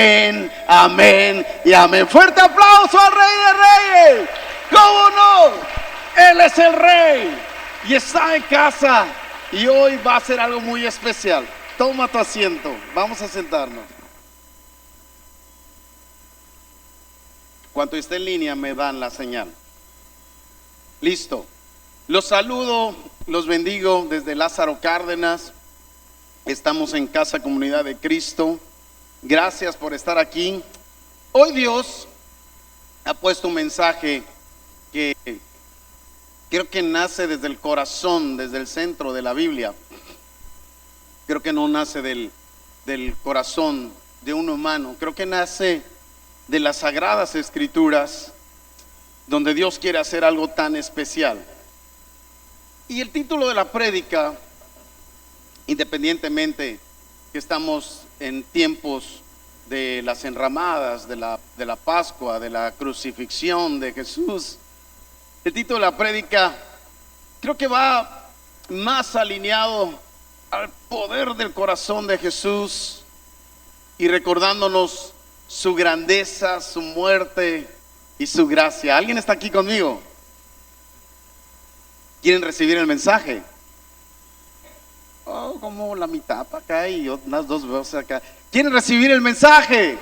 Amén, amén y amén. Fuerte aplauso al Rey de Reyes. ¿Cómo no? Él es el Rey y está en casa. Y hoy va a ser algo muy especial. Toma tu asiento, vamos a sentarnos. Cuando esté en línea me dan la señal. Listo. Los saludo, los bendigo desde Lázaro Cárdenas. Estamos en Casa Comunidad de Cristo. Gracias por estar aquí. Hoy Dios ha puesto un mensaje que creo que nace desde el corazón, desde el centro de la Biblia. Creo que no nace del corazón de un humano. Creo que nace de las Sagradas Escrituras, donde Dios quiere hacer algo tan especial. Y el título de la prédica, independientemente que estamos en tiempos de las enramadas, de la Pascua, de la crucifixión de Jesús, el título de la prédica creo que va más alineado al poder del corazón de Jesús y recordándonos su grandeza, su muerte y su gracia. ¿Alguien está aquí conmigo? ¿Quieren recibir el mensaje? Oh, como la mitad para acá y unas dos veces acá. ¿Quieren recibir el mensaje?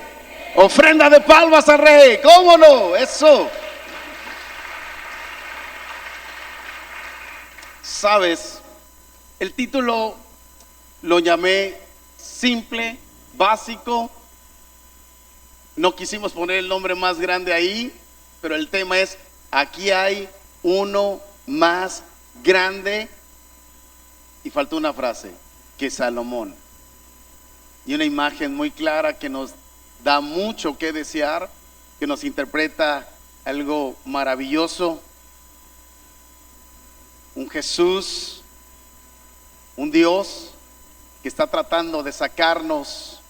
Ofrenda de palmas al Rey. ¿Cómo no? Eso. Sabes, el título lo llamé simple, básico. No quisimos poner el nombre más grande ahí, pero el tema es: aquí hay uno más grande. Y faltó una frase, que Salomón. Y una imagen muy clara que nos da mucho que desear, que nos interpreta algo maravilloso. Un Jesús, un Dios que está tratando de sacarnos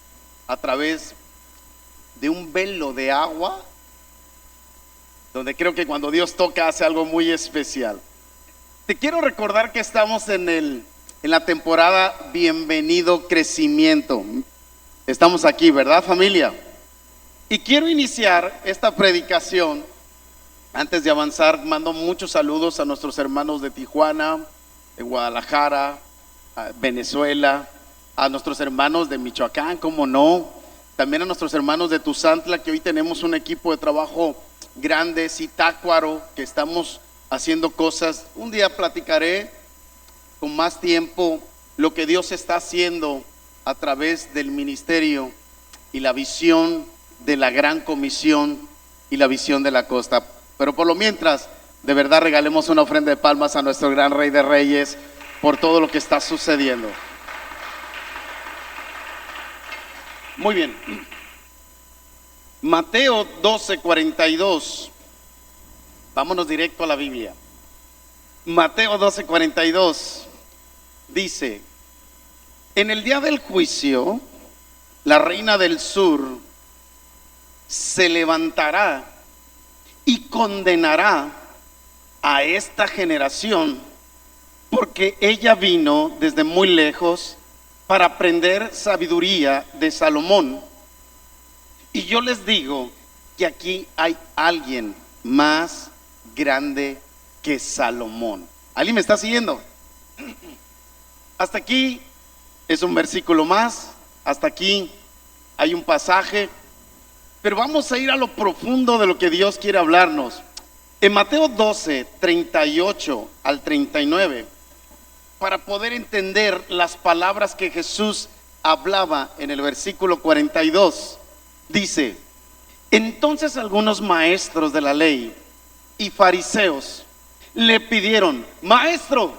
a través de un velo de agua, donde creo que cuando Dios toca hace algo muy especial. Te quiero recordar que estamos en la temporada Bienvenido Crecimiento. Estamos aquí, ¿verdad, familia? Y quiero iniciar esta predicación. Antes de avanzar, mando muchos saludos a nuestros hermanos de Tijuana, de Guadalajara, a Venezuela, a nuestros hermanos de Michoacán, cómo no, también a nuestros hermanos de Tuzantla, que hoy tenemos un equipo de trabajo grande, Zitácuaro, que estamos haciendo cosas. Un día platicaré con más tiempo lo que Dios está haciendo a través del ministerio y la visión de la gran comisión y la visión de la costa. Pero por lo mientras, de verdad regalemos una ofrenda de palmas a nuestro gran Rey de Reyes por todo lo que está sucediendo. Muy bien. Mateo 12:42. Vámonos directo a la Biblia. Mateo 12:42 dice: en el día del juicio, la reina del sur se levantará y condenará a esta generación, porque ella vino desde muy lejos para aprender sabiduría de Salomón. Y yo les digo que aquí hay alguien más grande que Salomón. ¿Alguien me está siguiendo? Hasta aquí es un versículo más, hasta aquí hay un pasaje, pero vamos a ir a lo profundo de lo que Dios quiere hablarnos. En Mateo 12:38 al 39, para poder entender las palabras que Jesús hablaba en el versículo 42, dice: entonces algunos maestros de la ley y fariseos le pidieron: maestro,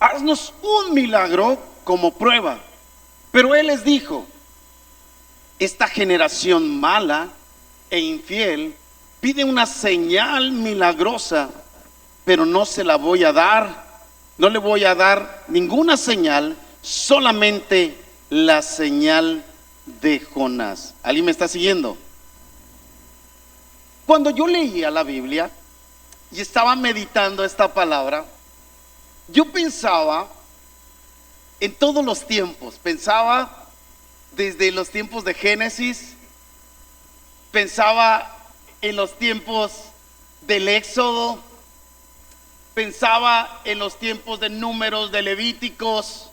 haznos un milagro como prueba. Pero él les dijo: esta generación mala e infiel pide una señal milagrosa, pero no se la voy a dar. No le voy a dar ninguna señal, solamente la señal de Jonás. ¿Alguien me está siguiendo? Cuando yo leía la Biblia y estaba meditando esta palabra, yo pensaba en todos los tiempos. Pensaba desde los tiempos de Génesis, pensaba en los tiempos del Éxodo, pensaba en los tiempos de Números, de Levíticos,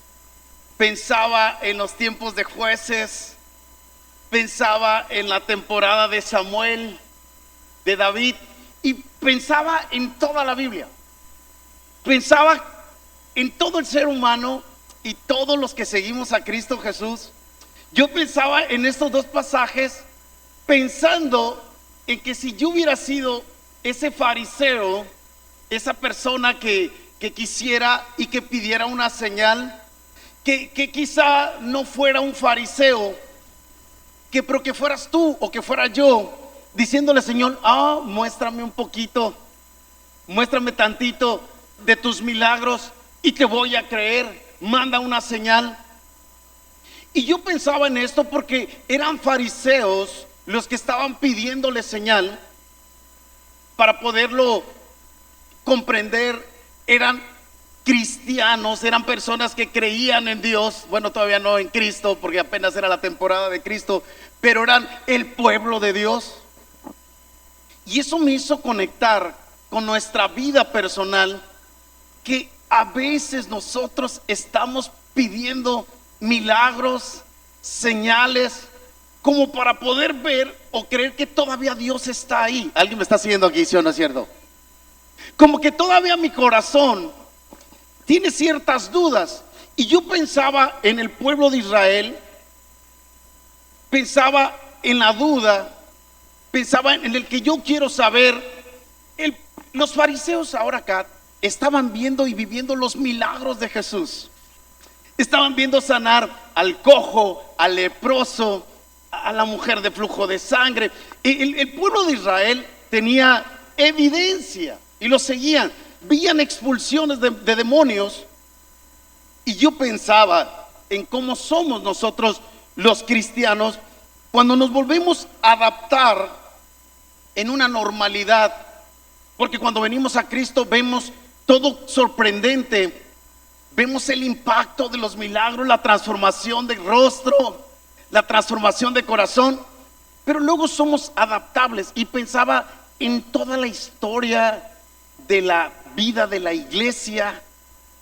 pensaba en los tiempos de Jueces, pensaba en la temporada de Samuel, de David, y pensaba en toda la Biblia. Pensaba en todo el ser humano y todos los que seguimos a Cristo Jesús. Yo pensaba en estos dos pasajes, pensando en que si yo hubiera sido ese fariseo, esa persona que quisiera y que pidiera una señal, que quizá no fuera un fariseo, pero que fueras tú o que fuera yo, diciéndole: Señor, muéstrame un poquito, muéstrame tantito de tus milagros y te voy a creer, manda una señal. Y yo pensaba en esto porque eran fariseos los que estaban pidiéndole señal para poderlo comprender. Eran cristianos, eran personas que creían en Dios, bueno, todavía no en Cristo, porque apenas era la temporada de Cristo, pero eran el pueblo de Dios. Y eso me hizo conectar con nuestra vida personal, que a veces nosotros estamos pidiendo milagros, señales, como para poder ver o creer que todavía Dios está ahí. ¿Alguien me está siguiendo aquí, sí o no es cierto? Como que todavía mi corazón tiene ciertas dudas. Y yo pensaba en el pueblo de Israel, pensaba en la duda, pensaba en el que yo quiero saber. Los fariseos ahora acá estaban viendo y viviendo los milagros de Jesús. Estaban viendo sanar al cojo, al leproso, a la mujer de flujo de sangre. El pueblo de Israel tenía evidencia y lo seguían. Veían expulsiones de demonios. Y yo pensaba en cómo somos nosotros los cristianos cuando nos volvemos a adaptar en una normalidad. Porque cuando venimos a Cristo vemos todo sorprendente. Vemos el impacto de los milagros, la transformación de rostro, la transformación de corazón. Pero luego somos adaptables. Y pensaba en toda la historia de la vida de la iglesia,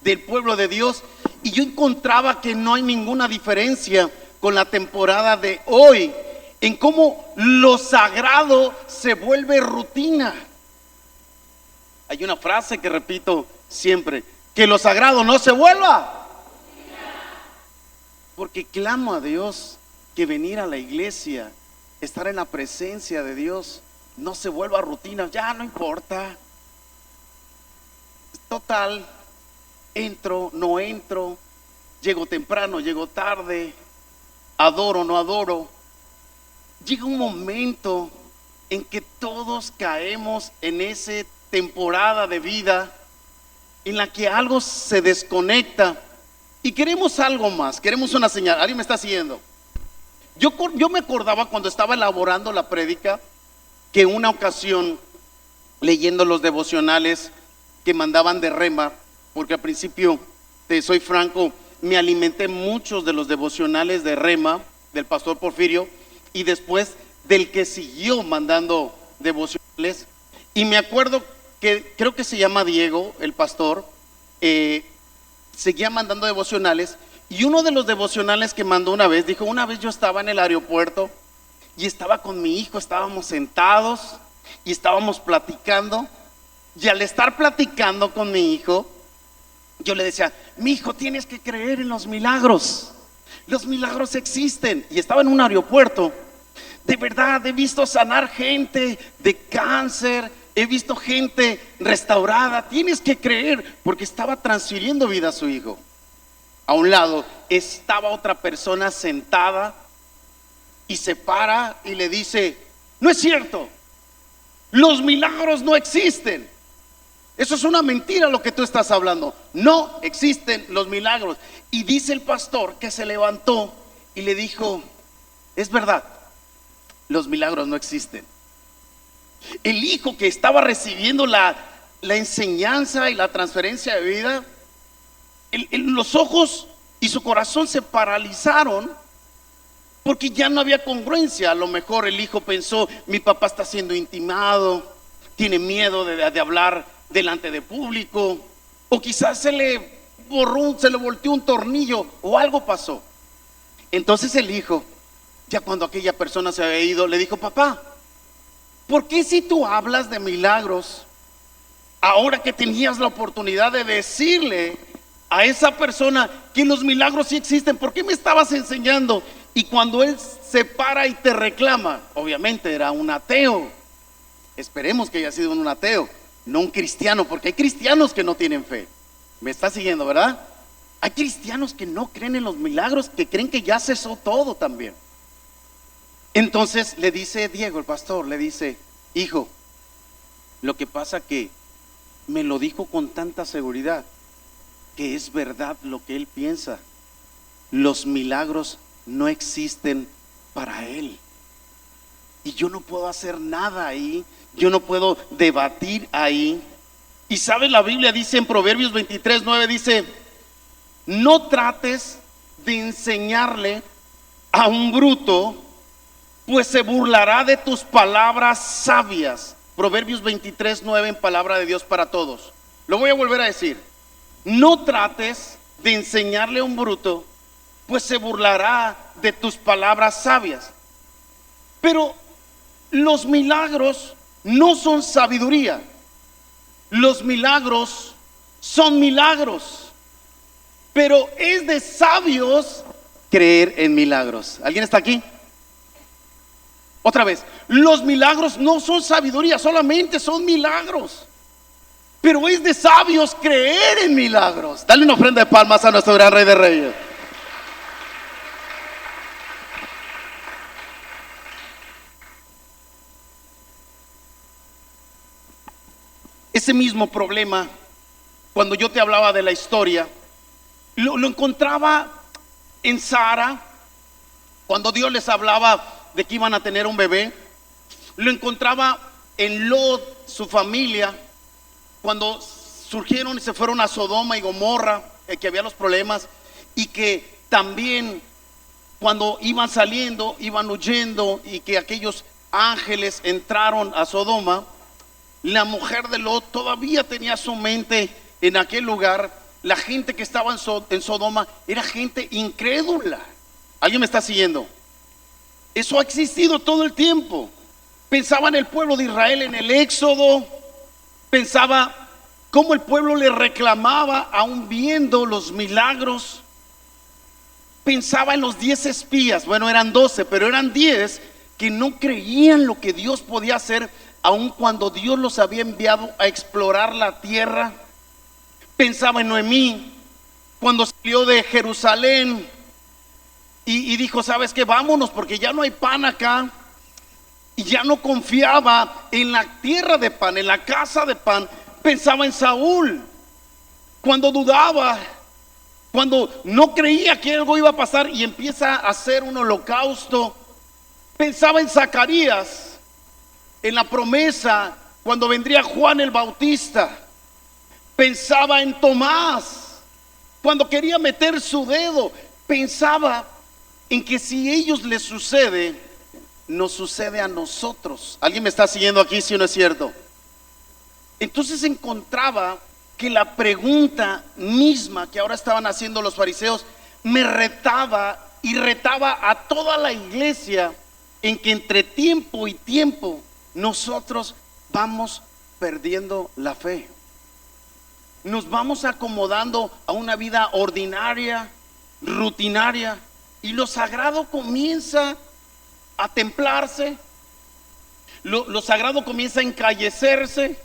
del pueblo de Dios, y yo encontraba que no hay ninguna diferencia con la temporada de hoy, en cómo lo sagrado se vuelve rutina. Hay una frase que repito siempre: que lo sagrado no se vuelva, porque clamo a Dios que venir a la iglesia, estar en la presencia de Dios, no se vuelva rutina. Ya no importa, total, entro, no entro, llego temprano, llego tarde, adoro, no adoro. Llega un momento en que todos caemos en esa temporada de vida en la que algo se desconecta y queremos algo más, queremos una señal. ¿Alguien me está siguiendo? Yo me acordaba cuando estaba elaborando la prédica que una ocasión, leyendo los devocionales que mandaban de Rema, porque al principio, te soy franco, me alimenté muchos de los devocionales de Rema, del pastor Porfirio, y después del que siguió mandando devocionales. Y me acuerdo que creo que se llama Diego, el pastor, seguía mandando devocionales. Y uno de los devocionales que mandó una vez, dijo: una vez yo estaba en el aeropuerto y estaba con mi hijo, estábamos sentados y estábamos platicando. Y al estar platicando con mi hijo, yo le decía: mi hijo, tienes que creer en los milagros. Los milagros existen. Y estaba en un aeropuerto. De verdad, he visto sanar gente de cáncer, he visto gente restaurada. Tienes que creer, porque estaba transfiriendo vida a su hijo. A un lado estaba otra persona sentada y se para y le dice: no es cierto, los milagros no existen. Eso es una mentira lo que tú estás hablando. No existen los milagros. Y dice el pastor que se levantó y le dijo: es verdad, los milagros no existen. El hijo que estaba recibiendo la enseñanza y la transferencia de vida, los ojos y su corazón se paralizaron porque ya no había congruencia. A lo mejor el hijo pensó, mi papá está siendo intimado, tiene miedo de hablar delante de público, o quizás se le volteó un tornillo o algo pasó. Entonces el hijo, ya cuando aquella persona se había ido, le dijo: papá, ¿por qué si tú hablas de milagros, ahora que tenías la oportunidad de decirle a esa persona que los milagros sí existen, por qué me estabas enseñando? Y cuando él se para y te reclama, obviamente era un ateo, esperemos que haya sido un ateo, no un cristiano, porque hay cristianos que no tienen fe. ¿Me está siguiendo, verdad? Hay cristianos que no creen en los milagros, que creen que ya cesó todo también. Entonces le dice Diego, el pastor, le dice: hijo, lo que pasa que me lo dijo con tanta seguridad que es verdad lo que él piensa. Los milagros no existen para él. Y yo no puedo hacer nada ahí, yo no puedo debatir ahí. Y sabes, la Biblia dice en Proverbios 23:9, dice: no trates de enseñarle a un bruto, pues se burlará de tus palabras sabias. Proverbios 23:9 en palabra de Dios para todos. Lo voy a volver a decir: no trates de enseñarle a un bruto, pues se burlará de tus palabras sabias. Pero los milagros no son sabiduría. Los milagros son milagros. Pero es de sabios creer en milagros. ¿Alguien está aquí? Otra vez, los milagros no son sabiduría, solamente son milagros. Pero es de sabios creer en milagros. Dale una ofrenda de palmas a nuestro gran Rey de Reyes. Ese mismo problema, cuando yo te hablaba de la historia, lo encontraba en Sara, cuando Dios les hablaba de que iban a tener un bebé. Lo encontraba en Lot, su familia, cuando surgieron y se fueron a Sodoma y Gomorra, que había los problemas, y que también cuando iban saliendo, iban huyendo, y que aquellos ángeles entraron a Sodoma. La mujer de Lot todavía tenía su mente en aquel lugar. La gente que estaba en Sodoma era gente incrédula. ¿Alguien me está siguiendo? Eso ha existido todo el tiempo. Pensaba en el pueblo de Israel en el Éxodo. Pensaba cómo el pueblo le reclamaba aún viendo los milagros. Pensaba en los 10 espías. Bueno, eran 12, pero eran 10 que no creían lo que Dios podía hacer, aun cuando Dios los había enviado a explorar la tierra. Pensaba en Noemí, cuando salió de Jerusalén y dijo: ¿sabes qué? Vámonos, porque ya no hay pan acá. Y ya no confiaba en la tierra de pan, en la casa de pan. Pensaba en Saúl, cuando dudaba, cuando no creía que algo iba a pasar y empieza a hacer un holocausto. Pensaba en Zacarías, en la promesa cuando vendría Juan el Bautista. Pensaba en Tomás, cuando quería meter su dedo. Pensaba en que si a ellos les sucede, nos sucede a nosotros. ¿Alguien me está siguiendo aquí, si no es cierto? Entonces encontraba que la pregunta misma que ahora estaban haciendo los fariseos me retaba y retaba a toda la iglesia, en que entre tiempo y tiempo nosotros vamos perdiendo la fe. Nos vamos acomodando a una vida ordinaria, rutinaria, y lo sagrado comienza a templarse, lo sagrado comienza a encallecerse.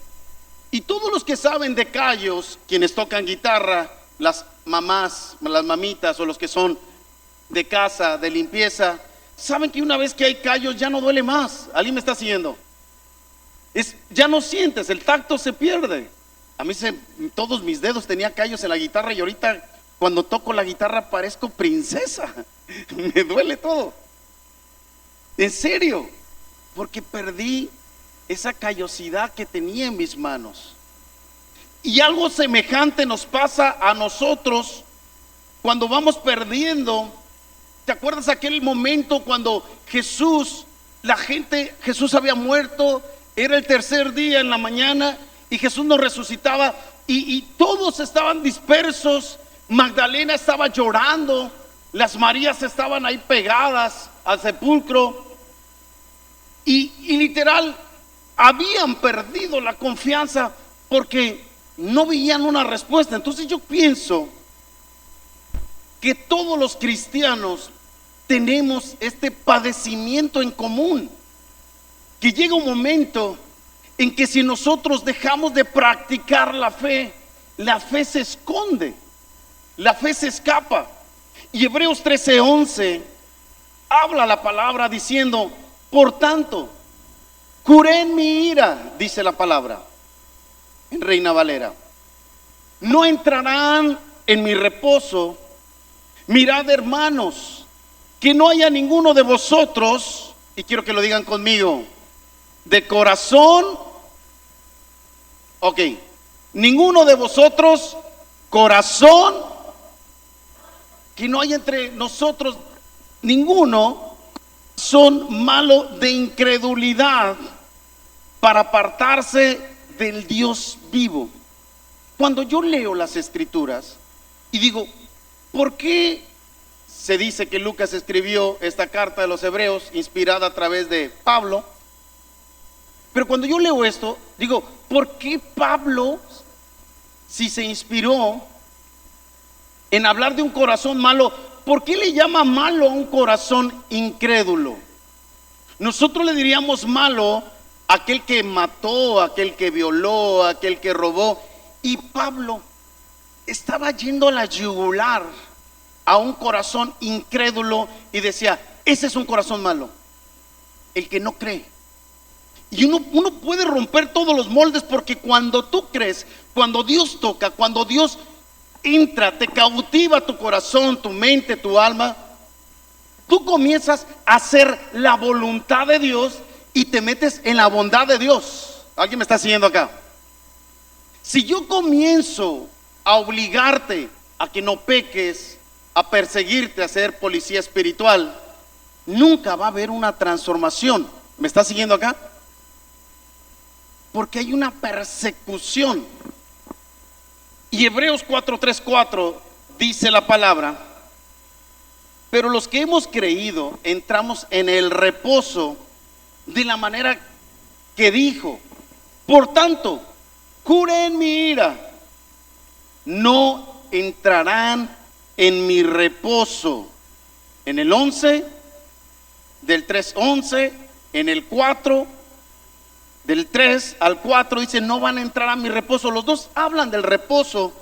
Y todos los que saben de callos, quienes tocan guitarra, las mamás, las mamitas, o los que son de casa, de limpieza, saben que una vez que hay callos ya no duele más. ¿Alguien me está siguiendo? Ya no sientes, el tacto se pierde. A mí todos mis dedos tenía callos en la guitarra, y ahorita cuando toco la guitarra parezco princesa. Me duele todo. En serio, porque perdí esa callosidad que tenía en mis manos. Y algo semejante nos pasa a nosotros cuando vamos perdiendo ¿Te acuerdas aquel momento cuando Jesús había muerto? Era el tercer día en la mañana y Jesús nos resucitaba y todos estaban dispersos. Magdalena estaba llorando, las Marías estaban ahí pegadas al sepulcro y literal habían perdido la confianza porque no veían una respuesta. Entonces yo pienso que todos los cristianos tenemos este padecimiento en común, que llega un momento en que si nosotros dejamos de practicar la fe se esconde, la fe se escapa. Y Hebreos 13:11 habla la palabra diciendo: por tanto, curé en mi ira, dice la palabra en Reina Valera, no entrarán en mi reposo. Mirad, hermanos, que no haya ninguno de vosotros, y quiero que lo digan conmigo, de corazón, ninguno de vosotros, corazón, que no haya entre nosotros ninguno, son malo de incredulidad, para apartarse del Dios vivo. Cuando yo leo las escrituras y digo, ¿por qué se dice que Lucas escribió esta carta de los Hebreos inspirada a través de Pablo? Pero cuando yo leo esto, digo, ¿por qué Pablo, si se inspiró en hablar de un corazón malo, por qué le llama malo a un corazón incrédulo? Nosotros le diríamos malo a aquel que mató, a aquel que violó, a aquel que robó. Y Pablo estaba yendo a la yugular a un corazón incrédulo y decía, ese es un corazón malo, el que no cree. Y uno puede romper todos los moldes, porque cuando tú crees, cuando Dios toca, cuando Dios entra, te cautiva tu corazón, tu mente, tu alma, tú comienzas a hacer la voluntad de Dios y te metes en la bondad de Dios. ¿Alguien me está siguiendo acá? Si yo comienzo a obligarte a que no peques, a perseguirte, a ser policía espiritual, nunca va a haber una transformación. ¿Me está siguiendo acá? Porque hay una persecución. Y Hebreos 4:3-4 dice la palabra: pero los que hemos creído entramos en el reposo de la manera que dijo. Por tanto, curé en mi ira, no entrarán en mi reposo. En el 11, del 3:11, en el 4, del 3 al 4 dice, no van a entrar a mi reposo. Los dos hablan del reposo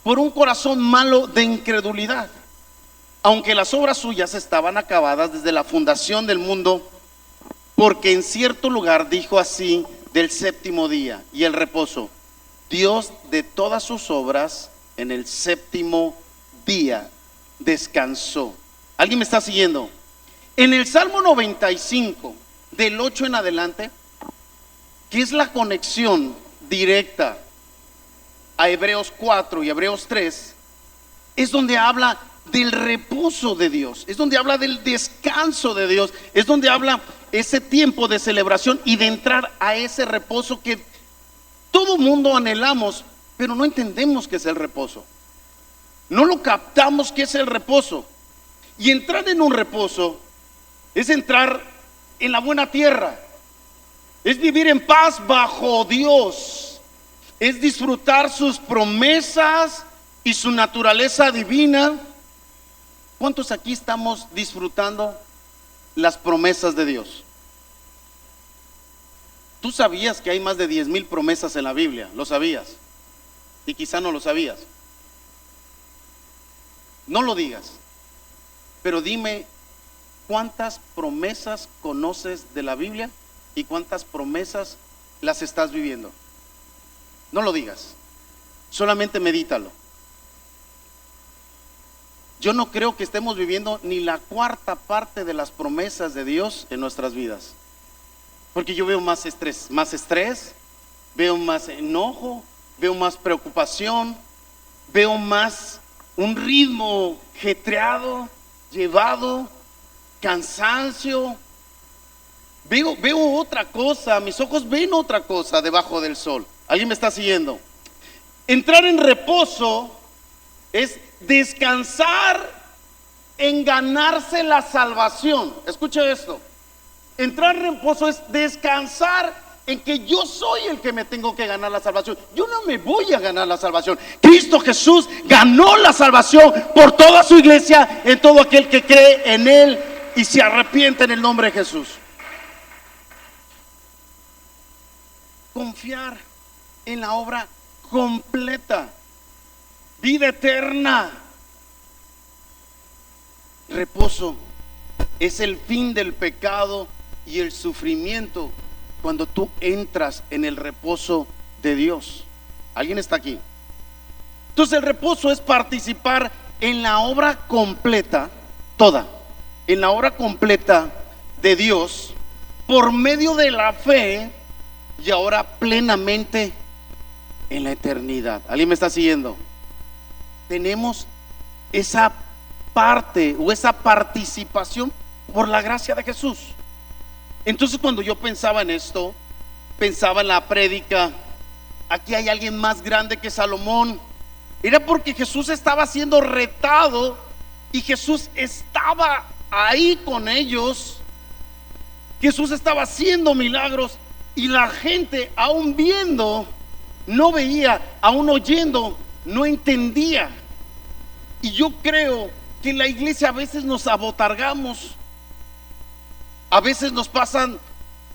por un corazón malo de incredulidad. Aunque las obras suyas estaban acabadas desde la fundación del mundo, porque en cierto lugar dijo así del séptimo día y el reposo: Dios de todas sus obras en el séptimo día descansó. ¿Alguien me está siguiendo? En el Salmo 95, del 8 en adelante, que es la conexión directa a Hebreos 4 y Hebreos 3, es donde habla del reposo de Dios, es donde habla del descanso de Dios, es donde habla ese tiempo de celebración y de entrar a ese reposo que todo mundo anhelamos, pero no entendemos qué es el reposo, no lo captamos qué es el reposo. Y entrar en un reposo es entrar en la buena tierra, es vivir en paz bajo Dios, es disfrutar sus promesas y su naturaleza divina. ¿Cuántos aquí estamos disfrutando las promesas de Dios? ¿Tú sabías que hay más de 10,000 promesas en la Biblia? ¿Lo sabías? Y quizá no lo sabías. No lo digas, pero dime, ¿cuántas promesas conoces de la Biblia y cuántas promesas las estás viviendo? No lo digas, solamente medítalo. Yo no creo que estemos viviendo ni la cuarta parte de las promesas de Dios en nuestras vidas, porque yo veo más estrés, veo más enojo, veo más preocupación, veo más un ritmo jetreado, llevado, cansancio. Veo otra cosa, mis ojos ven otra cosa debajo del sol. ¿Alguien me está siguiendo? Entrar en reposo es descansar en ganarse la salvación. Escuche esto. Entrar en reposo es descansar en que yo soy el que me tengo que ganar la salvación. Yo no me voy a ganar la salvación. Cristo Jesús ganó la salvación por toda su iglesia, en todo aquel que cree en Él y se arrepiente en el nombre de Jesús. Confiar en la obra completa, vida eterna. Reposo es el fin del pecado y el sufrimiento cuando tú entras en el reposo de Dios. ¿Alguien está aquí? Entonces el reposo es participar en la obra completa, toda, en la obra completa de Dios por medio de la fe y ahora plenamente en la eternidad. ¿Alguien me está siguiendo? Tenemos esa parte o esa participación por la gracia de Jesús. Entonces cuando yo pensaba en esto, pensaba en la prédica, aquí hay alguien más grande que Salomón. Era porque Jesús estaba siendo retado y Jesús estaba ahí con ellos. Jesús estaba haciendo milagros y la gente, aún viendo, no veía, aún oyendo, no entendía. Y yo creo que en la iglesia a veces nos abotargamos, a veces nos pasan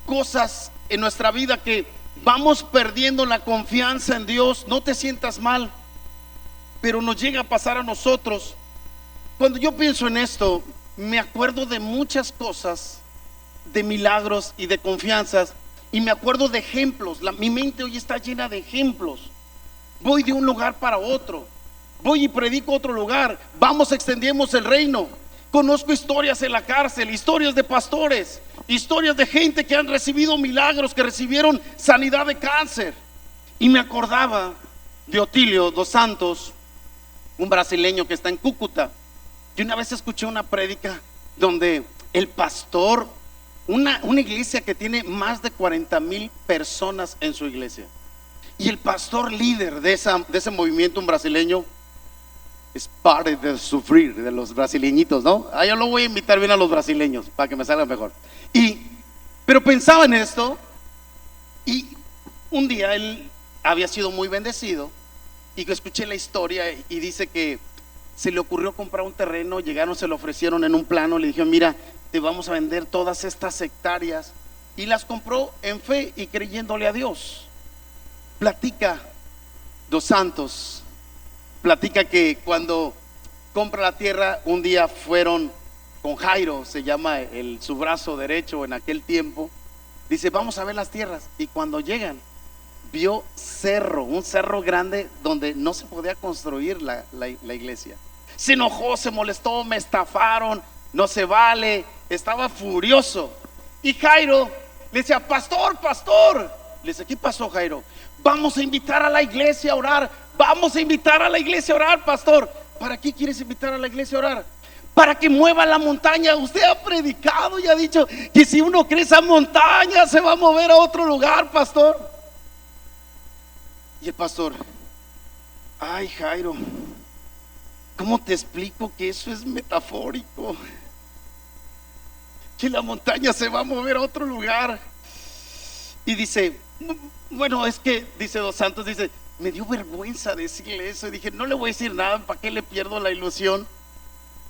cosas en nuestra vida que vamos perdiendo la confianza en Dios. No te sientas mal, pero nos llega a pasar a nosotros. Cuando yo pienso en esto, me acuerdo de muchas cosas, de milagros y de confianzas, y me acuerdo de ejemplos. Mi mente hoy está llena de ejemplos. Voy de un lugar para otro, voy y predico a otro lugar, vamos, extendemos el reino. Conozco historias en la cárcel, historias de pastores, historias de gente que han recibido milagros, que recibieron sanidad de cáncer. Y me acordaba de Otílio dos Santos, un brasileño que está en Cúcuta. Yo una vez escuché una prédica donde el pastor, una iglesia que tiene más de 40,000 personas en su iglesia, y el pastor líder de ese movimiento, un brasileño, es parte del sufrir de los brasileñitos, ¿no? Yo lo voy a invitar bien a los brasileños para que me salga mejor. Pero pensaba en esto, y un día él había sido muy bendecido, y escuché la historia, y dice que se le ocurrió comprar un terreno. Llegaron, se lo ofrecieron en un plano, le dijeron: mira, te vamos a vender todas estas hectáreas, y las compró en fe y creyéndole a Dios. Platica dos Santos, platica que cuando compra la tierra, un día fueron con Jairo, se llama su brazo derecho en aquel tiempo. Dice: vamos a ver las tierras. Y cuando llegan, vio un cerro grande donde no se podía construir la iglesia. Se enojó, se molestó: me estafaron, no se vale. Estaba furioso. Y Jairo le decía: pastor. Le dice: ¿qué pasó, Jairo? Vamos a invitar a la iglesia a orar. Vamos a invitar a la iglesia a orar, pastor. ¿Para qué quieres invitar a la iglesia a orar? Para que mueva la montaña. Usted ha predicado y ha dicho que si uno cree esa montaña se va a mover a otro lugar, pastor. Y el pastor: ay, Jairo, ¿cómo te explico que eso es metafórico? Que la montaña se va a mover a otro lugar. Y dice: bueno, es que, dice dos Santos, dice, me dio vergüenza decirle eso. Y dije: no le voy a decir nada, ¿para qué le pierdo la ilusión?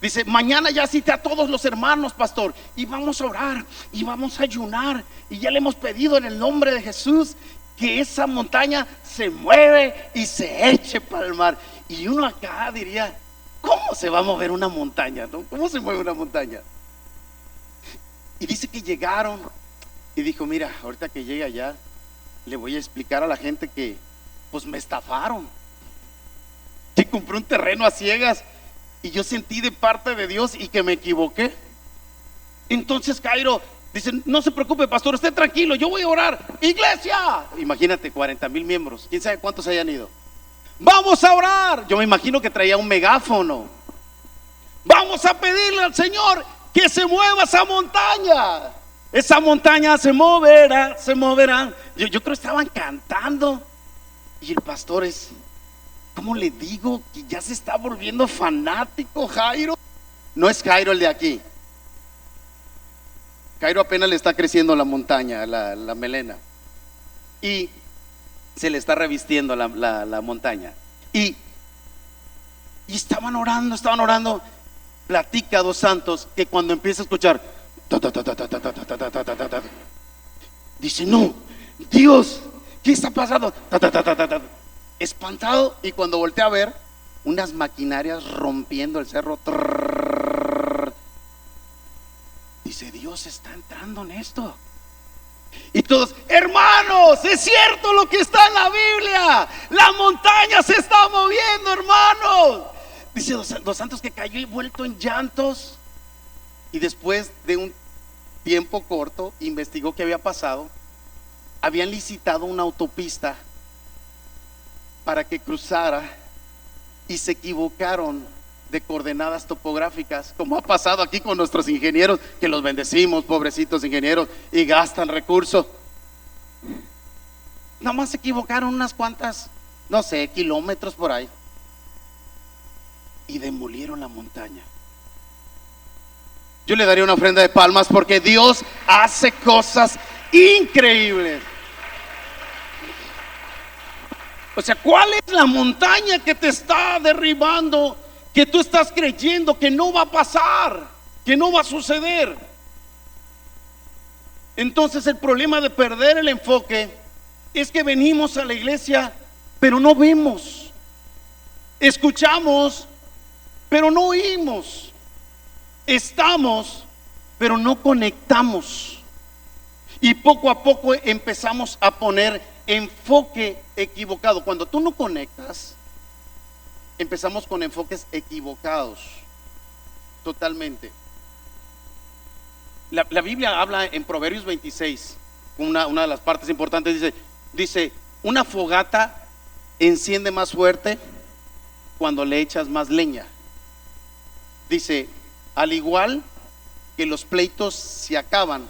Dice: mañana ya cité a todos los hermanos, pastor, y vamos a orar y vamos a ayunar, y ya le hemos pedido en el nombre de Jesús que esa montaña se mueve y se eche para el mar. Y uno acá diría: ¿cómo se va a mover una montaña, no? ¿Cómo se mueve una montaña? Y dice que llegaron y dijo: mira, ahorita que llegue allá, le voy a explicar a la gente que pues me estafaron, que compré un terreno a ciegas y yo sentí de parte de Dios y que me equivoqué. Entonces Jairo dice: no se preocupe, pastor, esté tranquilo, yo voy a orar. Iglesia, imagínate, 40,000 miembros, quién sabe cuántos hayan ido. Vamos a orar. Yo me imagino que traía un megáfono. Vamos a pedirle al Señor que se mueva esa montaña. Esa montaña se moverá, se moverá. Yo creo que estaban cantando. Y el pastor es, ¿cómo le digo? Que ya se está volviendo fanático, Jairo. No es Jairo el de aquí. Jairo apenas le está creciendo la montaña, la melena. Y se le está revistiendo la montaña. Y estaban orando. Platica Dos Santos que cuando empieza a escuchar dice, no, Dios, ¿qué está pasando? Espantado, y cuando voltea a ver unas maquinarias rompiendo el cerro, dice, Dios está entrando en esto. Y todos, hermanos, es cierto lo que está en la Biblia, la montaña se está moviendo, hermanos. Dice Dos Santos que cayó y vuelto en llantos. Y después de un tiempo corto investigó qué había pasado. Habían licitado una autopista para que cruzara y se equivocaron de coordenadas topográficas, como ha pasado aquí con nuestros ingenieros, que los bendecimos, pobrecitos ingenieros, y gastan recursos. Nada más se equivocaron unas cuantas, no sé, kilómetros por ahí, y demolieron la montaña. Yo le daría una ofrenda de palmas porque Dios hace cosas increíbles. O sea, ¿cuál es la montaña que te está derribando, que tú estás creyendo que no va a pasar, que no va a suceder? Entonces el problema de perder el enfoque es que venimos a la iglesia pero no vemos, escuchamos pero no oímos, estamos pero no conectamos, y poco a poco empezamos a poner enfoque equivocado. Cuando tú no conectas, empezamos con enfoques equivocados totalmente. La Biblia habla en Proverbios 26, una de las partes importantes, dice, una fogata enciende más fuerte cuando le echas más leña. Dice, al igual que los pleitos se acaban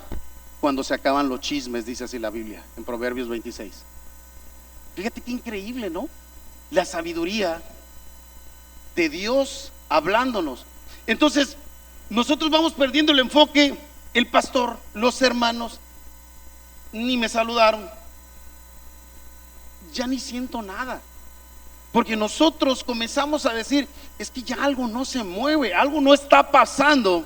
cuando se acaban los chismes, dice así la Biblia en Proverbios 26. Fíjate qué increíble, ¿no? La sabiduría de Dios hablándonos. Entonces nosotros vamos perdiendo el enfoque. El pastor, los hermanos, ni me saludaron, ya ni siento nada, porque nosotros comenzamos a decir, es que ya algo no se mueve, algo no está pasando.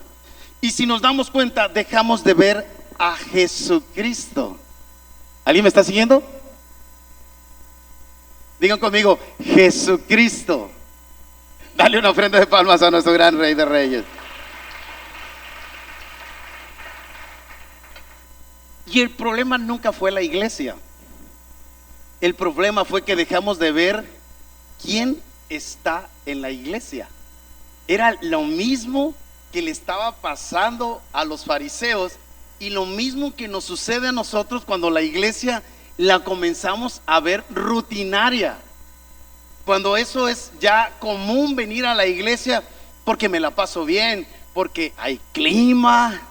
Y si nos damos cuenta, dejamos de ver a Jesucristo. ¿Alguien me está siguiendo? Digan conmigo, Jesucristo. Dale una ofrenda de palmas a nuestro gran Rey de Reyes. Y el problema nunca fue la iglesia. El problema fue que dejamos de ver quién está en la iglesia. Era lo mismo que le estaba pasando a los fariseos y lo mismo que nos sucede a nosotros cuando la iglesia la comenzamos a ver rutinaria. Cuando eso es ya común, venir a la iglesia porque me la paso bien, porque hay clima,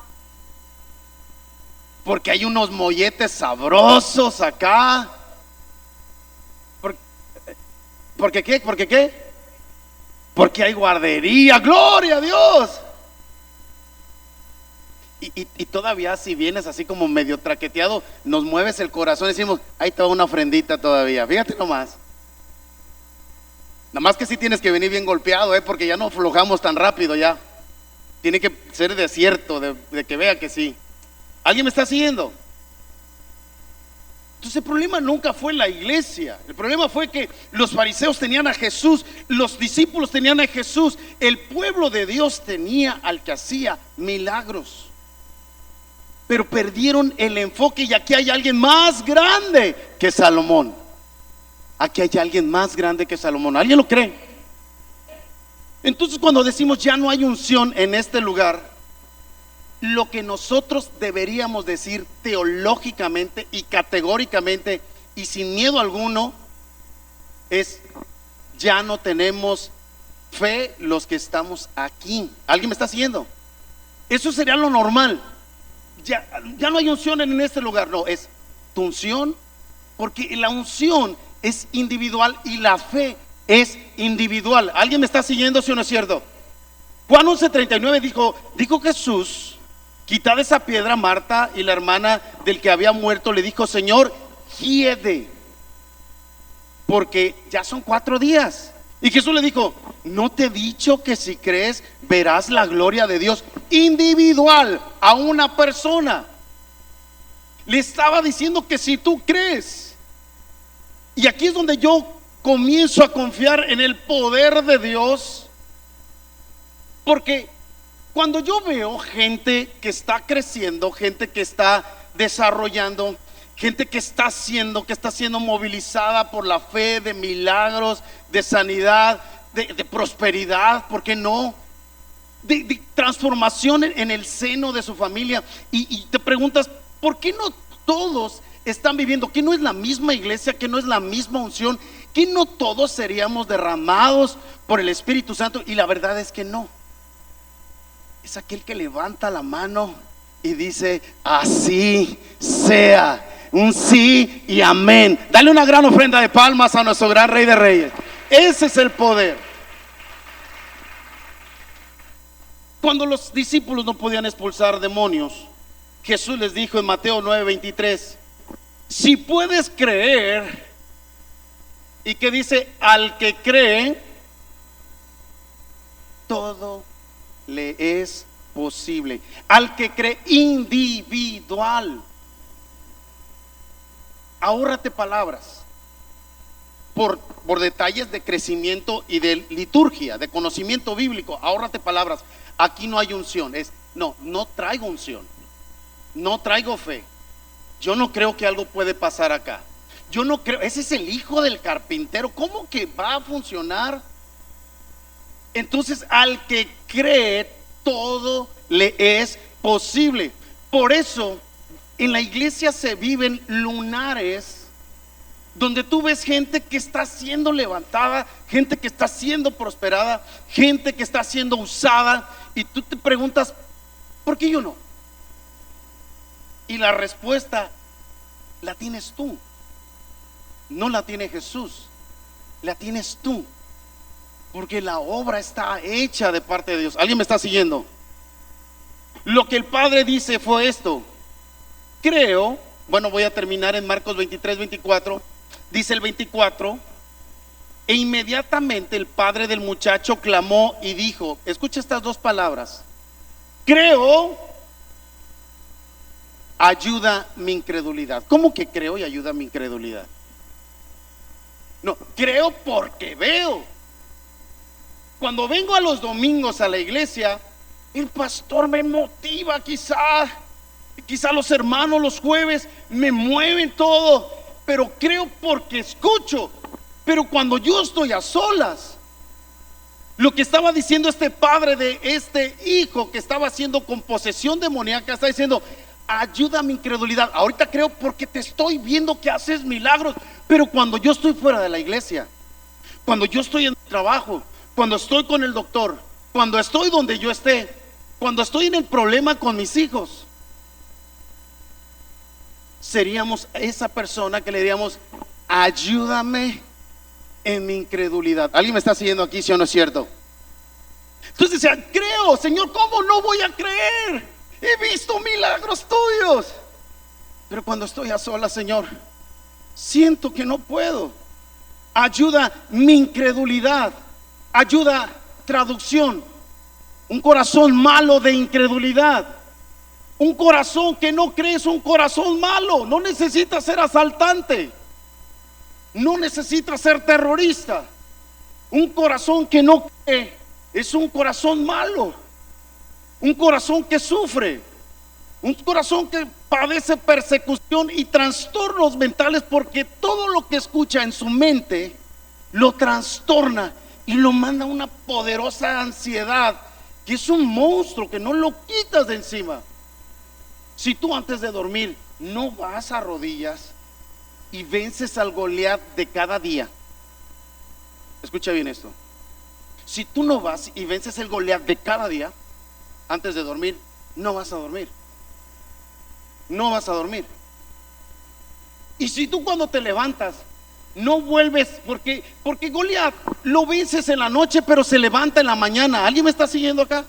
porque hay unos molletes sabrosos acá. ¿Porque qué? ¿Porque qué? Porque hay guardería, gloria a Dios. Y todavía si vienes así como medio traqueteado, nos mueves el corazón y decimos, ahí te va una ofrendita todavía. Fíjate nomás. Nada más que sí tienes que venir bien golpeado, porque ya no aflojamos tan rápido ya. Tiene que ser desierto, de que vea que sí. ¿Alguien me está siguiendo? Entonces el problema nunca fue la iglesia. El problema fue que los fariseos tenían a Jesús, los discípulos tenían a Jesús, el pueblo de Dios tenía al que hacía milagros, pero perdieron el enfoque. Y aquí hay alguien más grande que Salomón. Aquí hay alguien más grande que Salomón. ¿Alguien lo cree? Entonces cuando decimos ya no hay unción en este lugar, lo que nosotros deberíamos decir teológicamente y categóricamente y sin miedo alguno es: ya no tenemos fe los que estamos aquí. ¿Alguien me está siguiendo? Eso sería lo normal. Ya no hay unción en este lugar, no, es tu unción, porque la unción es individual y la fe es individual. ¿Alguien me está siguiendo, sí o no es cierto? Juan 11:39 dijo Jesús: quitad esa piedra. Marta, y la hermana del que había muerto, le dijo: Señor, hiede, porque ya son 4 días. Y Jesús le dijo: ¿no te he dicho que si crees verás la gloria de Dios? Individual, a una persona. Le estaba diciendo que si tú crees. Y aquí es donde yo comienzo a confiar en el poder de Dios, porque cuando yo veo gente que está creciendo, gente que está desarrollando, gente que está siendo movilizada por la fe, de milagros, de sanidad, de prosperidad, ¿por qué no? De transformación en el seno de su familia. Y te preguntas, ¿por qué no todos están viviendo? ¿Que no es la misma iglesia? ¿Que no es la misma unción? ¿Que no todos seríamos derramados por el Espíritu Santo? Y la verdad es que no. Es aquel que levanta la mano y dice: así sea. Un sí y amén. Dale una gran ofrenda de palmas a nuestro gran Rey de Reyes. Ese es el poder. Cuando los discípulos no podían expulsar demonios, Jesús les dijo en Mateo 9:23: si puedes creer. Y que dice: al que cree, todo le es posible. Al que cree, individual. Ahórrate palabras por detalles de crecimiento y de liturgia, de conocimiento bíblico. Ahórrate palabras. Aquí no hay unción. No traigo unción, no traigo fe. Yo no creo que algo puede pasar acá. Yo no creo. Ese es el hijo del carpintero. ¿Cómo que va a funcionar? Entonces, al que cree, todo le es posible. Por eso en la iglesia se viven lunares donde tú ves gente que está siendo levantada, gente que está siendo prosperada, gente que está siendo usada, y tú te preguntas: ¿por qué yo no? Y la respuesta la tienes tú. No la tiene Jesús, la tienes tú, porque la obra está hecha de parte de Dios. ¿Alguien me está siguiendo? Lo que el Padre dice fue esto: creo. Bueno, voy a terminar en Marcos 23:24. Dice el 24: e inmediatamente el padre del muchacho clamó y dijo, escucha estas dos palabras: creo, ayuda mi incredulidad. ¿Cómo que creo y ayuda mi incredulidad? No, creo porque veo. Cuando vengo a los domingos a la iglesia, el pastor me motiva, quizá los hermanos los jueves me mueven todo, pero creo porque escucho. Pero cuando yo estoy a solas, lo que estaba diciendo este padre de este hijo que estaba haciendo con posesión demoníaca, está diciendo: ayuda a mi incredulidad. Ahorita creo porque te estoy viendo que haces milagros, pero cuando yo estoy fuera de la iglesia, cuando yo estoy en el trabajo, cuando estoy con el doctor, cuando estoy donde yo esté, cuando estoy en el problema con mis hijos, seríamos esa persona que le diríamos: ayúdame en mi incredulidad. ¿Alguien me está siguiendo aquí, sí o no es cierto? Entonces decía: creo, Señor, ¿cómo no voy a creer? He visto milagros tuyos, pero cuando estoy a solas, Señor, siento que no puedo. Ayuda mi incredulidad. Ayuda, traducción: un corazón malo de incredulidad. Un corazón que no cree es un corazón malo. No necesita ser asaltante, no necesita ser terrorista. Un corazón que no cree es un corazón malo, un corazón que sufre, un corazón que padece persecución y trastornos mentales, porque todo lo que escucha en su mente lo trastorna y lo manda a una poderosa ansiedad que es un monstruo que no lo quitas de encima. Si tú antes de dormir no vas a rodillas y vences al Goliat de cada día, escucha bien esto: Si tú no vas y vences el Goliat de cada día, antes de dormir, no vas a dormir. No vas a dormir. Y si tú cuando te levantas no vuelves, porque Goliat lo vences en la noche, pero se levanta en la mañana. ¿Alguien me está siguiendo acá?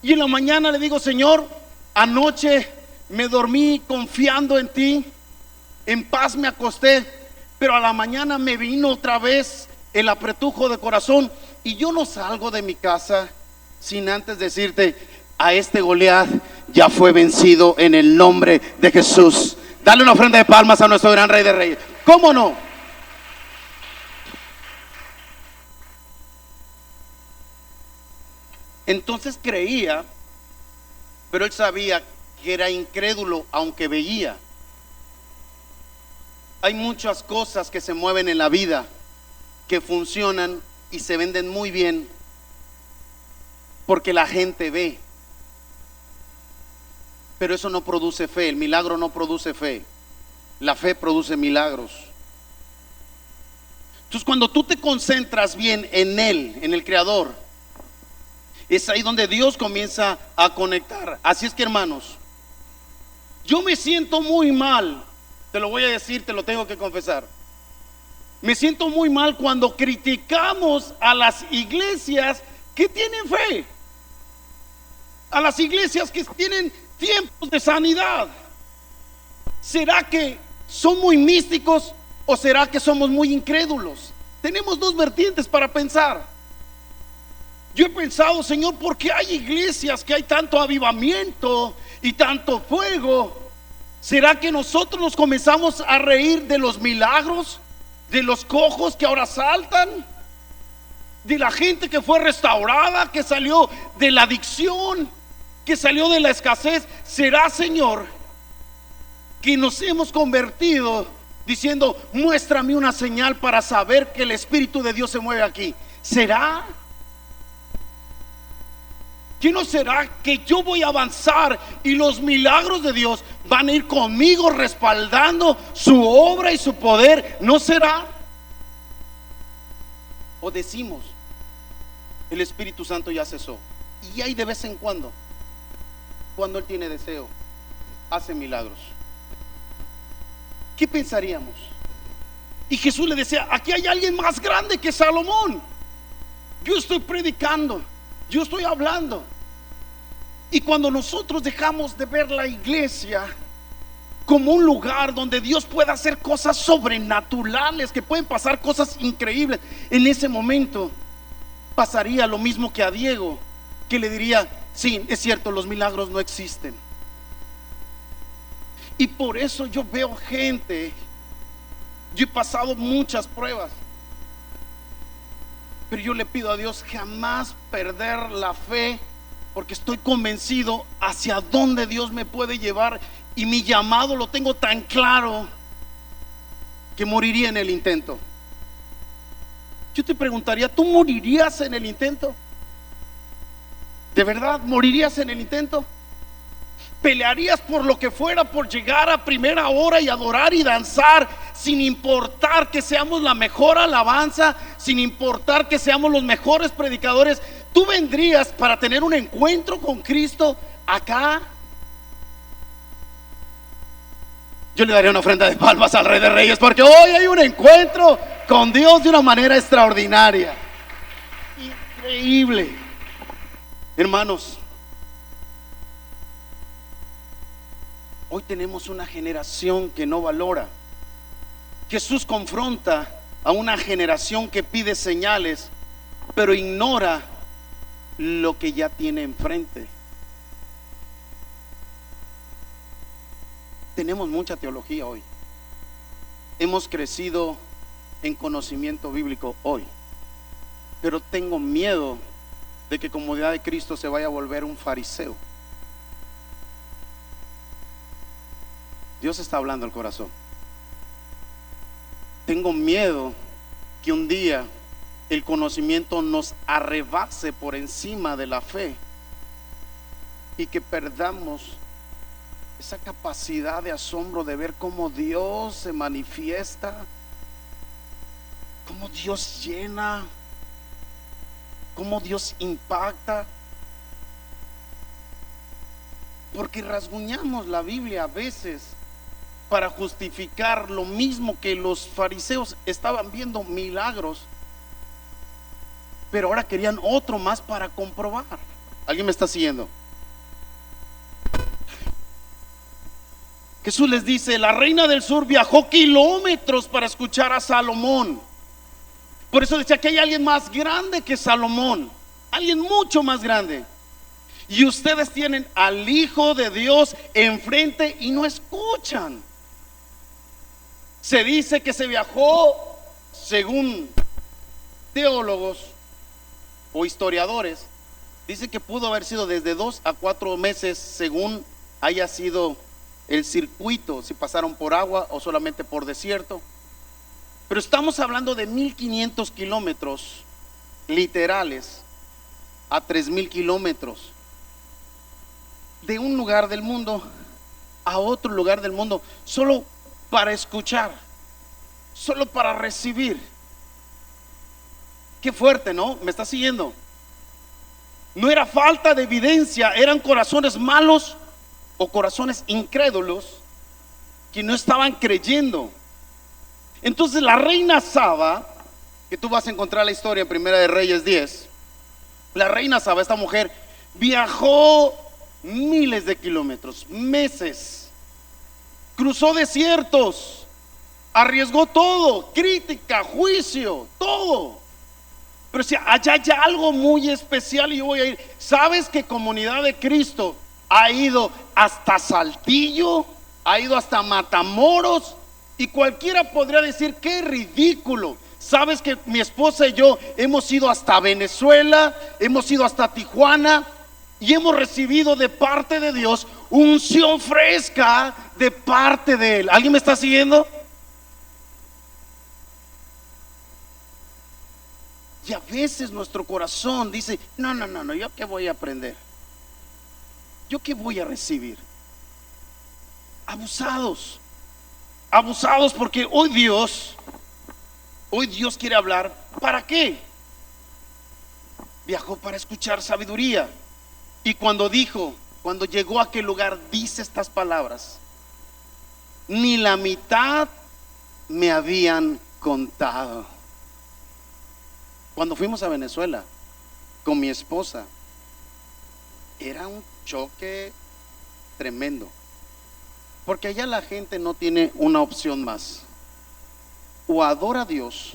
Y en la mañana le digo: Señor, anoche me dormí confiando en ti, en paz me acosté, pero a la mañana me vino otra vez el apretujo de corazón, y yo no salgo de mi casa sin antes decirte: a este Goliat ya fue vencido en el nombre de Jesús. Dale una ofrenda de palmas a nuestro gran Rey de Reyes. ¿Cómo no? Entonces creía, pero él sabía que era incrédulo, aunque veía. Hay muchas cosas que se mueven en la vida, que funcionan y se venden muy bien porque la gente ve, pero eso no produce fe. El milagro no produce fe, la fe produce milagros. Entonces, cuando tú te concentras bien en Él, en el Creador, es ahí donde Dios comienza a conectar. Así es que, hermanos, yo me siento muy mal, te lo voy a decir, te lo tengo que confesar. Me siento muy mal cuando criticamos a las iglesias que tienen fe, a las iglesias que tienen tiempos de sanidad. ¿Será que son muy místicos o será que somos muy incrédulos? Tenemos dos vertientes para pensar. Yo he pensado: Señor, ¿por qué hay iglesias que hay tanto avivamiento y tanto fuego? ¿Será que nosotros nos comenzamos a reír de los milagros, de los cojos que ahora saltan, de la gente que fue restaurada, que salió de la adicción, que salió de la escasez? ¿Será, Señor, que nos hemos convertido diciendo: muéstrame una señal para saber que el Espíritu de Dios se mueve aquí? ¿Será? ¿Qué no será que yo voy a avanzar y los milagros de Dios van a ir conmigo respaldando su obra y su poder? ¿No será? O decimos: el Espíritu Santo ya cesó, y hay de vez en cuando Él tiene deseo, hace milagros. ¿Qué pensaríamos? Y Jesús le decía: aquí hay alguien más grande que Salomón. Yo estoy predicando, yo estoy hablando. Y cuando nosotros dejamos de ver la iglesia como un lugar donde Dios pueda hacer cosas sobrenaturales, que pueden pasar cosas increíbles, en ese momento pasaría lo mismo que a Diego, que le diría: sí, es cierto, los milagros no existen. Y por eso yo veo gente, yo he pasado muchas pruebas, pero yo le pido a Dios jamás perder la fe, porque estoy convencido hacia dónde Dios me puede llevar, y mi llamado lo tengo tan claro que moriría en el intento. Yo te preguntaría: ¿tú morirías en el intento? ¿De verdad morirías en el intento? ¿Pelearías por lo que fuera, por llegar a primera hora y adorar y danzar, sin importar que seamos la mejor alabanza, sin importar que seamos los mejores predicadores? ¿Tú vendrías para tener un encuentro con Cristo acá? Yo le daría una ofrenda de palmas al Rey de Reyes, porque hoy hay un encuentro con Dios de una manera extraordinaria, increíble. Hermanos, hoy tenemos una generación que no valora. Jesús confronta a una generación que pide señales, pero ignora lo que ya tiene enfrente. Tenemos mucha teología hoy. Hemos crecido en conocimiento bíblico hoy, pero tengo miedo de que Comunidad de Cristo se vaya a volver un fariseo. Dios está hablando al corazón. Tengo miedo que un día el conocimiento nos arrebase por encima de la fe y que perdamos esa capacidad de asombro de ver cómo Dios se manifiesta, cómo Dios llena, cómo Dios impacta? Porque rasguñamos la Biblia a veces para justificar lo mismo que los fariseos estaban viendo milagros, pero ahora querían otro más para comprobar. ¿Alguien me está siguiendo? Jesús les dice: la reina del sur viajó kilómetros para escuchar a Salomón. Por eso decía que hay alguien más grande que Salomón, alguien mucho más grande. Y ustedes tienen al Hijo de Dios enfrente y no escuchan. Se dice que se viajó, según teólogos o historiadores, dice que pudo haber sido desde 2 a 4 meses, según haya sido el circuito, si pasaron por agua o solamente por desierto. Pero estamos hablando de 1500 kilómetros literales a 3000 kilómetros, de un lugar del mundo a otro lugar del mundo, solo para escuchar, solo para recibir. Qué fuerte, ¿no? ¿Me está siguiendo? No era falta de evidencia, eran corazones malos o corazones incrédulos que no estaban creyendo. Entonces la reina Saba, que tú vas a encontrar la historia en Primera de Reyes 10, la reina Saba, esta mujer, viajó miles de kilómetros, meses, cruzó desiertos, arriesgó todo, crítica, juicio, todo. Pero si allá hay algo muy especial y yo voy a ir. ¿Sabes que Comunidad de Cristo ha ido hasta Saltillo, ha ido hasta Matamoros? Y cualquiera podría decir: qué ridículo. ¿Sabes que mi esposa y yo hemos ido hasta Venezuela, hemos ido hasta Tijuana y hemos recibido de parte de Dios unción fresca de parte de Él? ¿Alguien me está siguiendo? Y a veces nuestro corazón dice: no, ¿yo qué voy a aprender? ¿Yo qué voy a recibir? Abusados, porque hoy Dios quiere hablar. ¿Para qué? Viajó para escuchar sabiduría. Y cuando llegó a aquel lugar, dice estas palabras: ni la mitad me habían contado. Cuando fuimos a Venezuela con mi esposa, era un choque tremendo, porque allá la gente no tiene una opción más: o adora a Dios,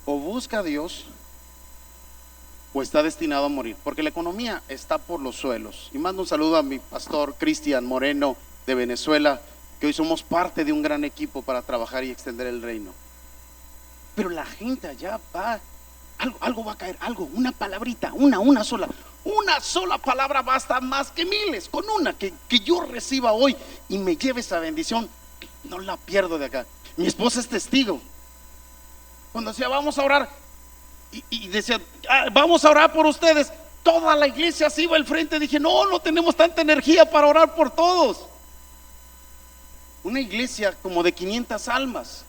o busca a Dios, o está destinado a morir, porque la economía está por los suelos. Y mando un saludo a mi pastor Cristian Moreno de Venezuela, que hoy somos parte de un gran equipo para trabajar y extender el reino. Pero la gente allá va, algo va a caer, una palabrita, una sola palabra basta más que miles. Con una que yo reciba hoy y me lleve esa bendición, no la pierdo de acá. Mi esposa es testigo. Cuando decía: vamos a orar, y decía: vamos a orar por ustedes, toda la iglesia se iba al frente. Dije: no tenemos tanta energía para orar por todos. Una iglesia como de 500 almas.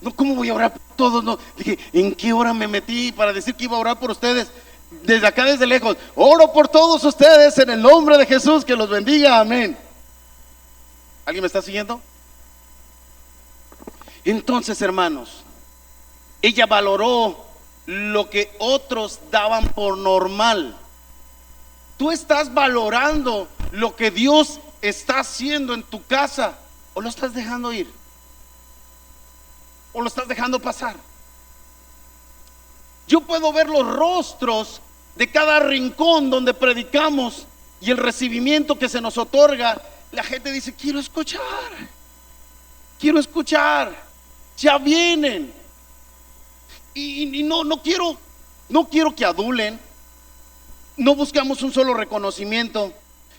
No, ¿cómo voy a orar por todos? No, dije: ¿en qué hora me metí para decir que iba a orar por ustedes? Desde acá, desde lejos: oro por todos ustedes en el nombre de Jesús, que los bendiga, amén. ¿Alguien me está siguiendo? Entonces, hermanos, ella valoró lo que otros daban por normal. ¿Tú estás valorando lo que Dios está haciendo en tu casa, o lo estás dejando ir? ¿O lo estás dejando pasar? Yo puedo ver los rostros de cada rincón donde predicamos y el recibimiento que se nos otorga. La gente dice: quiero escuchar, ya vienen. Y no quiero que adulen. No buscamos un solo reconocimiento.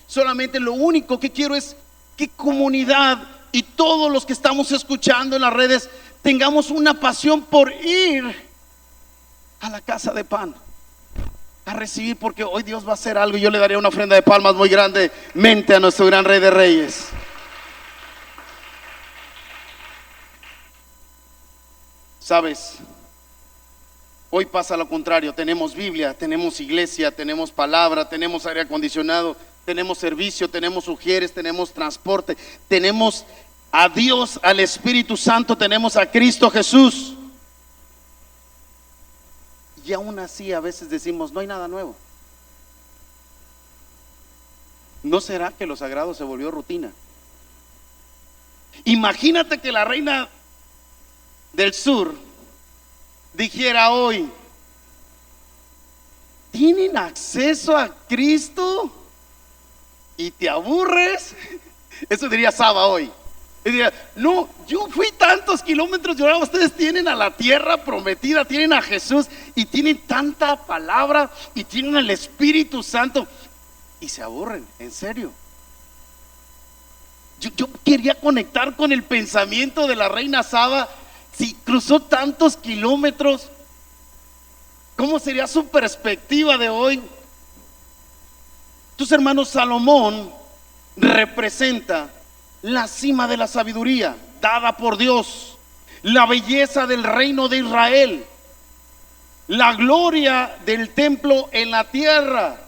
Solamente lo único que quiero es que comunidad y todos los que estamos escuchando en las redes tengamos una pasión por ir a la casa de pan a recibir, porque hoy Dios va a hacer algo. Y yo le daré una ofrenda de palmas muy grandemente a nuestro gran Rey de Reyes. ¿Sabes? Hoy pasa lo contrario, tenemos Biblia, tenemos iglesia, tenemos palabra, tenemos aire acondicionado, tenemos servicio, tenemos ujieres, tenemos transporte, tenemos a Dios, al Espíritu Santo, tenemos a Cristo Jesús. Y aún así a veces decimos, no hay nada nuevo. ¿No será que lo sagrado se volvió rutina? Imagínate que la reina del sur dijera hoy, ¿tienen acceso a Cristo y te aburres? Eso diría Saba hoy. Y diría, no, yo fui tantos kilómetros y ahora ustedes tienen a la tierra prometida, tienen a Jesús y tienen tanta palabra y tienen al Espíritu Santo y se aburren, en serio. Yo quería conectar con el pensamiento de la reina Saba. Si cruzó tantos kilómetros, ¿cómo sería su perspectiva de hoy? Tus hermanos, Salomón representa la cima de la sabiduría dada por Dios, la belleza del reino de Israel, la gloria del templo en la tierra,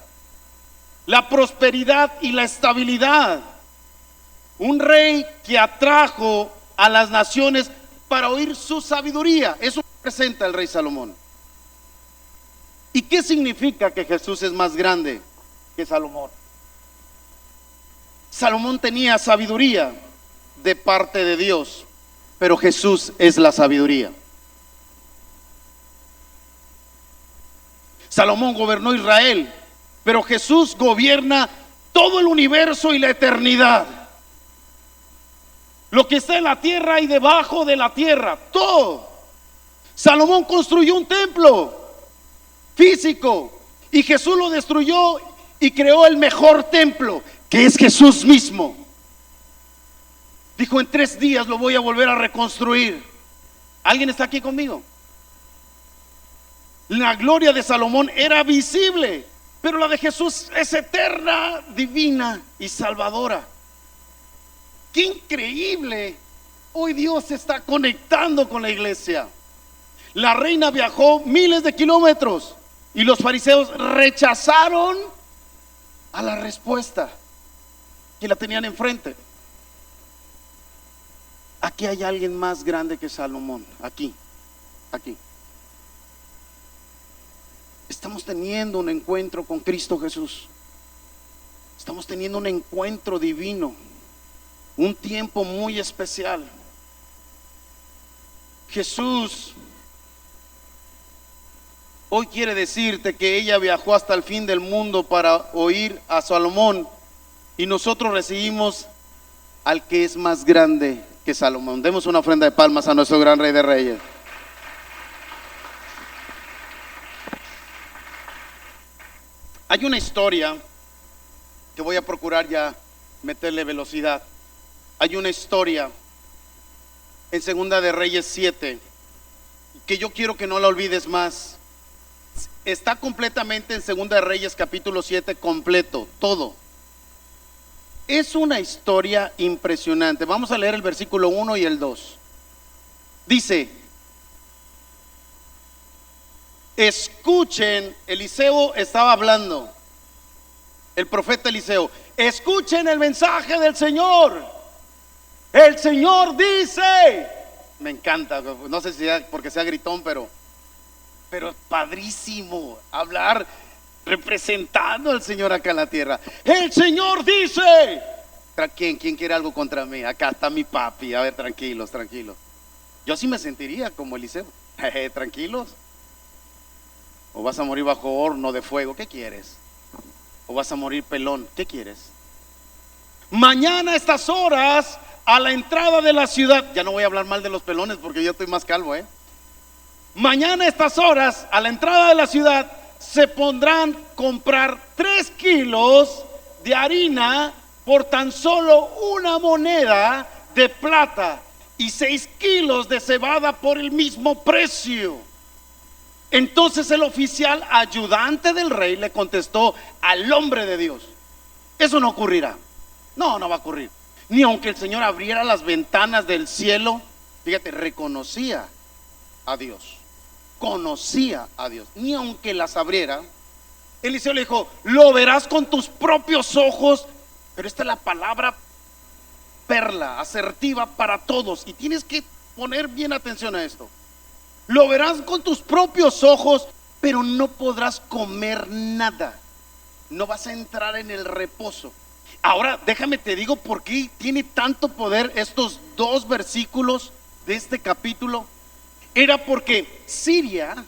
la prosperidad y la estabilidad. Un rey que atrajo a las naciones para oír su sabiduría. Eso representa el rey Salomón. ¿Y qué significa que Jesús es más grande que Salomón? Salomón tenía sabiduría de parte de Dios, pero Jesús es la sabiduría. Salomón gobernó Israel, pero Jesús gobierna todo el universo y la eternidad. Lo que está en la tierra y debajo de la tierra, todo. Salomón construyó un templo físico y Jesús lo destruyó y creó el mejor templo, que es Jesús mismo. Dijo, en 3 días lo voy a volver a reconstruir. ¿Alguien está aquí conmigo? La gloria de Salomón era visible, pero la de Jesús es eterna, divina y salvadora. ¡Qué increíble! Hoy Dios se está conectando con la iglesia. La reina viajó miles de kilómetros y los fariseos rechazaron a la respuesta que la tenían enfrente. Aquí hay alguien más grande que Salomón. Aquí. Estamos teniendo un encuentro con Cristo Jesús. Estamos teniendo un encuentro divino. Un tiempo muy especial. Jesús hoy quiere decirte que ella viajó hasta el fin del mundo para oír a Salomón, y nosotros recibimos al que es más grande que Salomón. Demos una ofrenda de palmas a nuestro gran Rey de Reyes. Hay una historia que voy a procurar ya meterle velocidad. Hay una historia en Segunda de Reyes 7 que yo quiero que no la olvides más. Está completamente en Segunda de Reyes capítulo 7 completo, todo. Es una historia impresionante. Vamos a leer el versículo 1 y el 2. Dice: escuchen, Eliseo estaba hablando, el profeta Eliseo, escuchen el mensaje del Señor. El Señor dice, me encanta, no sé si sea porque sea gritón, pero padrísimo hablar representando al Señor acá en la tierra. El Señor dice, ¿quién quiere algo contra mí? Acá está mi papi. A ver, tranquilos. Yo sí me sentiría como Eliseo. Tranquilos. O vas a morir bajo horno de fuego, ¿qué quieres? O vas a morir pelón, ¿qué quieres? Mañana a estas horas, a la entrada de la ciudad, ya no voy a hablar mal de los pelones porque yo estoy más calvo, Mañana a estas horas, a la entrada de la ciudad, se pondrán comprar 3 kilos de harina por tan solo 1 moneda de plata y 6 kilos de cebada por el mismo precio. Entonces el oficial ayudante del rey le contestó al hombre de Dios: eso no ocurrirá. No va a ocurrir. Ni aunque el Señor abriera las ventanas del cielo. Fíjate, reconocía a Dios. conocía a Dios, ni aunque las abriera. Eliseo le dijo: lo verás con tus propios ojos. Pero esta es la palabra perla, asertiva para todos, y tienes que poner bien atención a esto. Lo verás con tus propios ojos, pero no podrás comer nada. No vas a entrar en el reposo. Ahora déjame te digo por qué tiene tanto poder estos dos versículos de este capítulo. Era porque Siria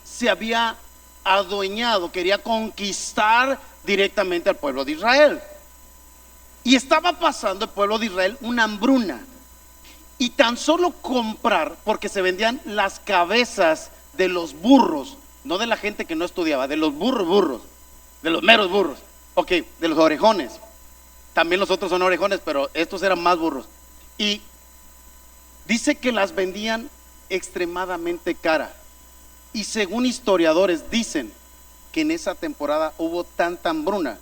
se había adueñado, quería conquistar directamente al pueblo de Israel, y estaba pasando el pueblo de Israel una hambruna. Y tan solo comprar, porque se vendían las cabezas de los burros, no de la gente que no estudiaba, de los burros, de los meros burros, ok, de los orejones. También los otros son orejones, pero estos eran más burros. Y dice que las vendían extremadamente cara. Y según historiadores dicen que en esa temporada hubo tanta hambruna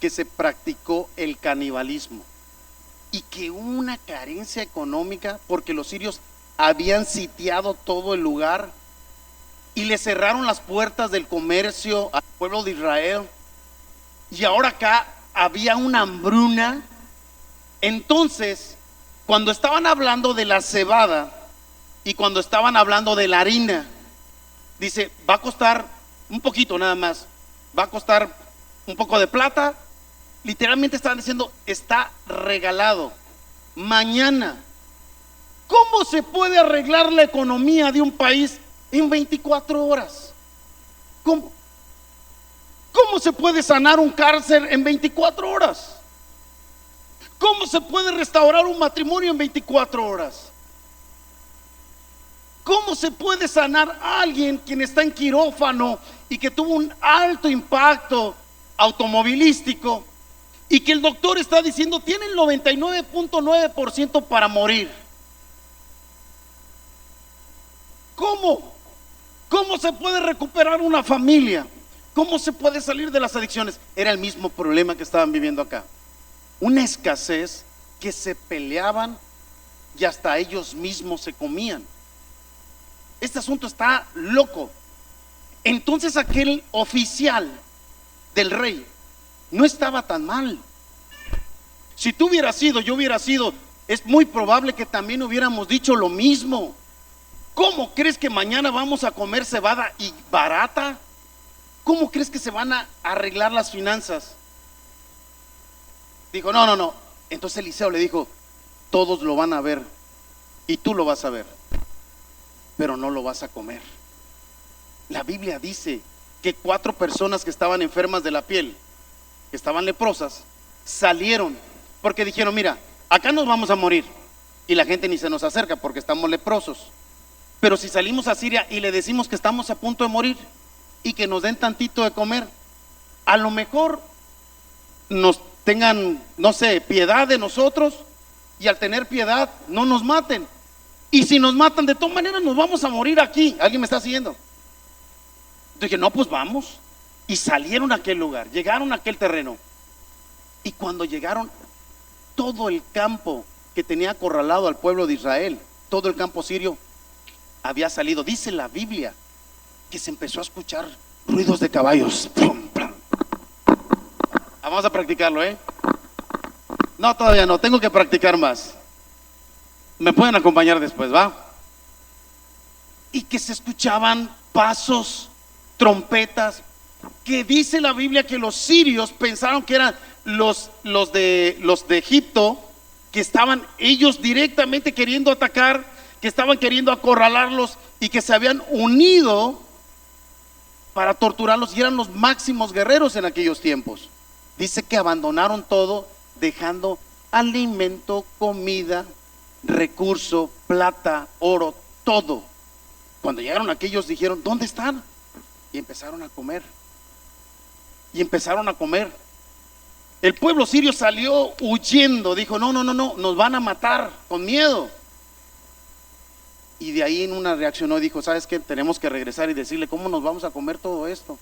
que se practicó el canibalismo, y que hubo una carencia económica porque los sirios habían sitiado todo el lugar y le cerraron las puertas del comercio al pueblo de Israel. Y ahora acá había una hambruna. Entonces, cuando estaban hablando de la cebada y cuando estaban hablando de la harina, dice: va a costar un poquito nada más, va a costar un poco de plata. Literalmente estaban diciendo: está regalado. Mañana, ¿cómo se puede arreglar la economía de un país en 24 horas? ¿Cómo se puede sanar un cáncer en 24 horas? ¿Cómo se puede restaurar un matrimonio en 24 horas? ¿Cómo se puede sanar a alguien quien está en quirófano y que tuvo un alto impacto automovilístico y que el doctor está diciendo tiene el 99.9% para morir? ¿Cómo se puede recuperar una familia? ¿Cómo se puede salir de las adicciones? Era el mismo problema que estaban viviendo acá. Una escasez que se peleaban y hasta ellos mismos se comían. Este asunto está loco. Entonces aquel oficial del rey no estaba tan mal. Si tú hubieras sido, yo hubiera sido, es muy probable que también hubiéramos dicho lo mismo. ¿Cómo crees que mañana vamos a comer cebada y barata? ¿Cómo crees que se van a arreglar las finanzas? Dijo: no. Entonces Eliseo le dijo: todos lo van a ver y tú lo vas a ver, pero no lo vas a comer. La Biblia dice que 4 personas que estaban enfermas de la piel, que estaban leprosas, salieron porque dijeron: mira, acá nos vamos a morir y la gente ni se nos acerca porque estamos leprosos. Pero si salimos a Siria y le decimos que estamos a punto de morir y que nos den tantito de comer, a lo mejor nos tengan, no sé, piedad de nosotros, y al tener piedad no nos maten. Y si nos matan, de todas maneras nos vamos a morir aquí. ¿Alguien me está siguiendo? Entonces dije: no, pues vamos. Y salieron a aquel lugar, llegaron a aquel terreno. Y cuando llegaron, todo el campo que tenía acorralado al pueblo de Israel, todo el campo sirio había salido. Dice la Biblia que se empezó a escuchar ruidos de caballos. Vamos a practicarlo, No, todavía no, tengo que practicar más. Me pueden acompañar después, ¿va? Y que se escuchaban pasos, trompetas, que dice la Biblia que los sirios pensaron que eran los de Egipto, que estaban ellos directamente queriendo atacar, que estaban queriendo acorralarlos y que se habían unido para torturarlos, y eran los máximos guerreros en aquellos tiempos. Dice que abandonaron todo, dejando alimento, comida, recurso, plata, oro, todo. Cuando llegaron aquellos dijeron: ¿dónde están? Y empezaron a comer. El pueblo sirio salió huyendo, dijo: no, nos van a matar, con miedo. Y de ahí en una reaccionó y dijo: ¿sabes qué? Tenemos que regresar y decirle cómo nos vamos a comer todo esto.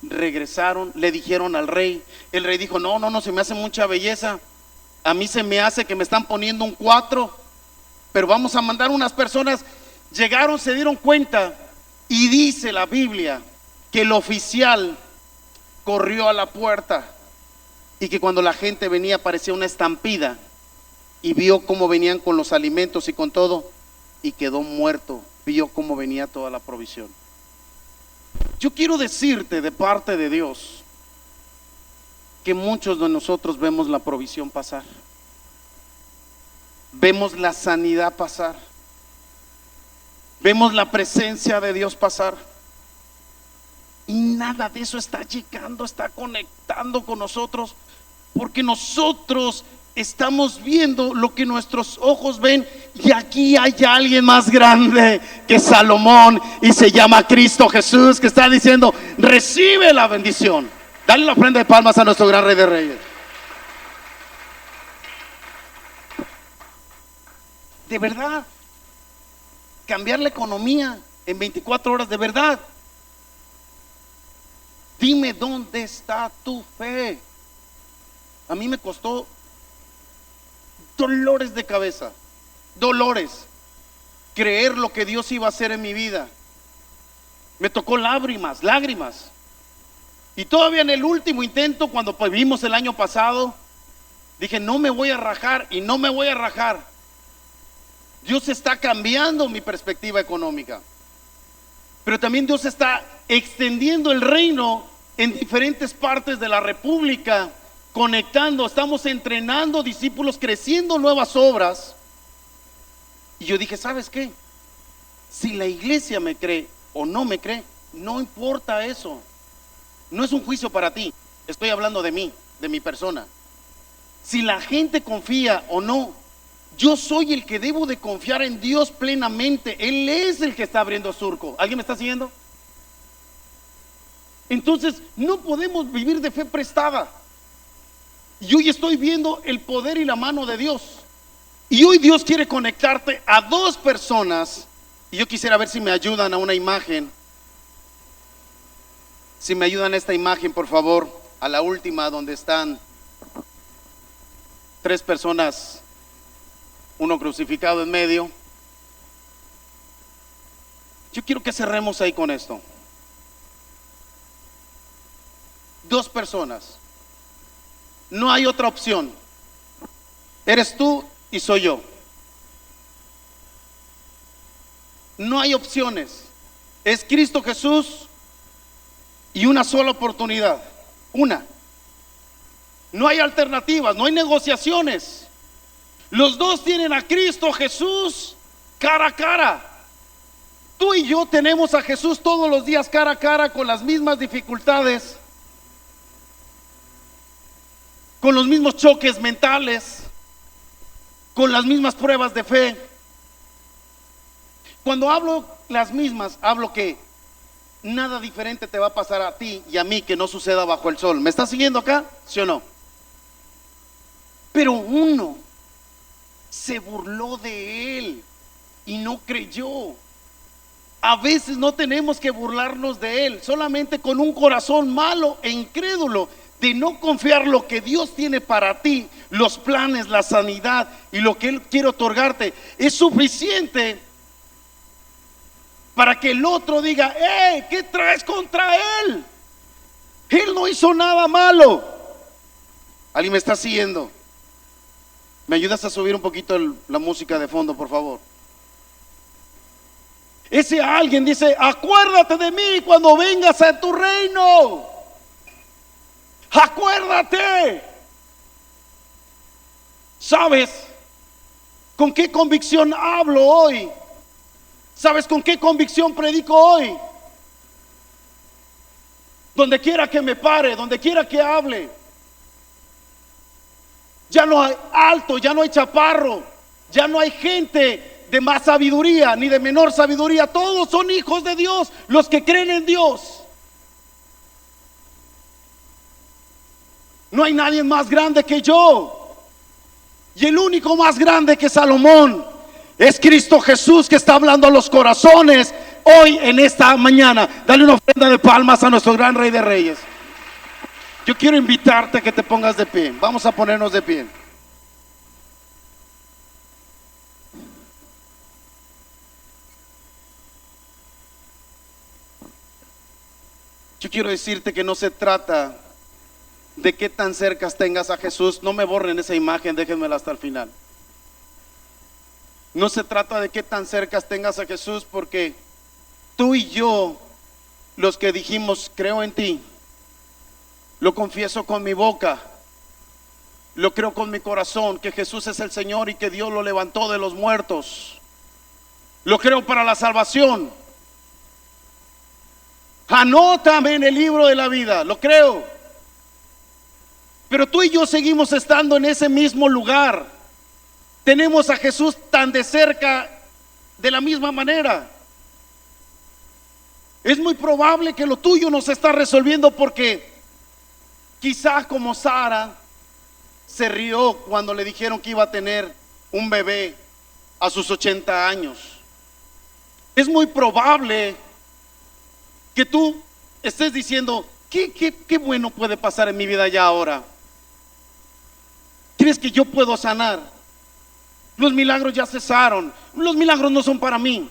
Regresaron, le dijeron al rey. El rey dijo: no, se me hace mucha belleza. A mí se me hace que me están poniendo un 4, pero vamos a mandar unas personas. Llegaron, se dieron cuenta Y dice la Biblia que el oficial corrió a la puerta y que cuando la gente venía parecía una estampida, y vio cómo venían con los alimentos y con todo, y quedó muerto. Vio cómo venía toda la provisión. Yo quiero decirte de parte de Dios que muchos de nosotros vemos la provisión pasar, vemos la sanidad pasar, vemos la presencia de Dios pasar, y nada de eso está llegando, está conectando con nosotros, porque nosotros estamos viendo lo que nuestros ojos ven, y aquí hay alguien más grande que Salomón, y se llama Cristo Jesús, que está diciendo: recibe la bendición. Dale la ofrenda de palmas a nuestro gran Rey de Reyes. De verdad, cambiar la economía en 24 horas, de verdad. Dime dónde está tu fe. A mí me costó dolores de cabeza, dolores, creer lo que Dios iba a hacer en mi vida. Me tocó lágrimas. Y todavía en el último intento, cuando vimos el año pasado, dije: no me voy a rajar, y no me voy a rajar. Dios está cambiando mi perspectiva económica, pero también Dios está extendiendo el reino en diferentes partes de la república, conectando. Estamos entrenando discípulos, creciendo nuevas obras. Y yo dije: ¿sabes qué? Si la iglesia me cree o no me cree, no importa eso. No es un juicio para ti, estoy hablando de mí, de mi persona. Si la gente confía o no, yo soy el que debo de confiar en Dios plenamente. Él es el que está abriendo surco. ¿Alguien me está siguiendo? Entonces no podemos vivir de fe prestada. Y hoy estoy viendo el poder y la mano de Dios. Y hoy Dios quiere conectarte a dos personas. Y yo quisiera ver si me ayudan a una imagen. Si me ayudan a esta imagen, por favor, a la última, donde están tres personas, uno crucificado en medio. Yo quiero que cerremos ahí con esto. Dos personas. No hay otra opción. Eres tú y soy yo. No hay opciones. Es Cristo Jesús y una sola oportunidad. Una. No hay alternativas, no hay negociaciones. Los dos tienen a Cristo Jesús cara a cara. Tú y yo tenemos a Jesús todos los días cara a cara, con las mismas dificultades, con los mismos choques mentales, con las mismas pruebas de fe. Cuando hablo las mismas, hablo que nada diferente te va a pasar a ti y a mí que no suceda bajo el sol. ¿Me estás siguiendo acá? ¿Sí o no? Pero uno se burló de él y no creyó. A veces no tenemos que burlarnos de él, solamente con un corazón malo e incrédulo, de no confiar lo que Dios tiene para ti, los planes, la sanidad y lo que Él quiere otorgarte, es suficiente para que el otro diga: ¿qué traes contra él? Él no hizo nada malo. ¿Alguien me está siguiendo? ¿Me ayudas a subir un poquito la música de fondo, por favor? Ese alguien dice: acuérdate de mí cuando vengas a tu reino. Acuérdate. ¿Sabes con qué convicción hablo hoy? ¿Sabes con qué convicción predico hoy? Donde quiera que me pare, donde quiera que hable, ya no hay alto, ya no hay chaparro, ya no hay gente de más sabiduría ni de menor sabiduría. Todos son hijos de Dios, los que creen en Dios. No hay nadie más grande que yo. Y el único más grande que Salomón es Cristo Jesús, que está hablando a los corazones hoy en esta mañana. Dale una ofrenda de palmas a nuestro gran Rey de Reyes. Yo quiero invitarte a que te pongas de pie. Vamos a ponernos de pie. quiero decirte que no se trata de qué tan cerca tengas a Jesús. No me borren esa imagen, déjenmela hasta el final. No se trata de qué tan cerca tengas a Jesús, porque tú y yo, los que dijimos creo en ti, lo confieso con mi boca, lo creo con mi corazón, que Jesús es el Señor y que Dios lo levantó de los muertos, lo creo para la salvación. Anótame en el libro de la vida, lo creo. Pero tú y yo seguimos estando en ese mismo lugar. Tenemos a Jesús tan de cerca de la misma manera. Es muy probable que lo tuyo no se está resolviendo, porque quizás como Sara se rió cuando le dijeron que iba a tener un bebé a sus 80 años. Es muy probable que tú estés diciendo, ¿qué bueno puede pasar en mi vida ya ahora? ¿Crees que yo puedo sanar? Los milagros ya cesaron, los milagros no son para mí.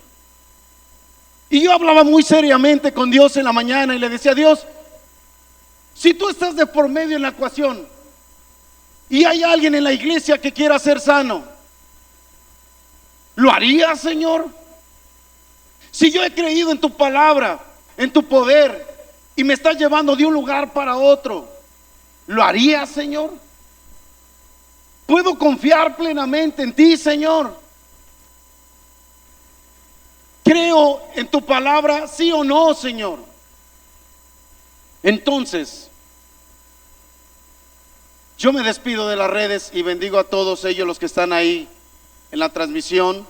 Y yo hablaba muy seriamente con Dios en la mañana y le decía: Dios, si tú estás de por medio en la ecuación y hay alguien en la iglesia que quiera ser sano, ¿lo harías, Señor? Si yo he creído en tu palabra, en tu poder, y me estás llevando de un lugar para otro, ¿lo harías, Señor? ¿Puedo confiar plenamente en ti, Señor? ¿Creo en tu palabra, sí o no, Señor? Entonces, yo me despido de las redes y bendigo a todos ellos, los que están ahí en la transmisión,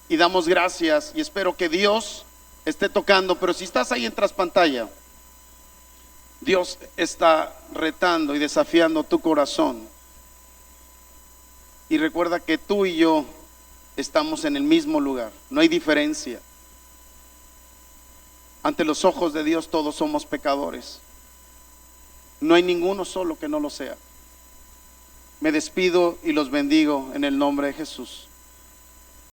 y damos gracias, y espero que Dios esté tocando. Pero si estás ahí en traspantalla, Dios está retando y desafiando tu corazón. Y recuerda que tú y yo estamos en el mismo lugar, no hay diferencia. Ante los ojos de Dios todos somos pecadores. No hay ninguno solo que no lo sea. Me despido y los bendigo en el nombre de Jesús.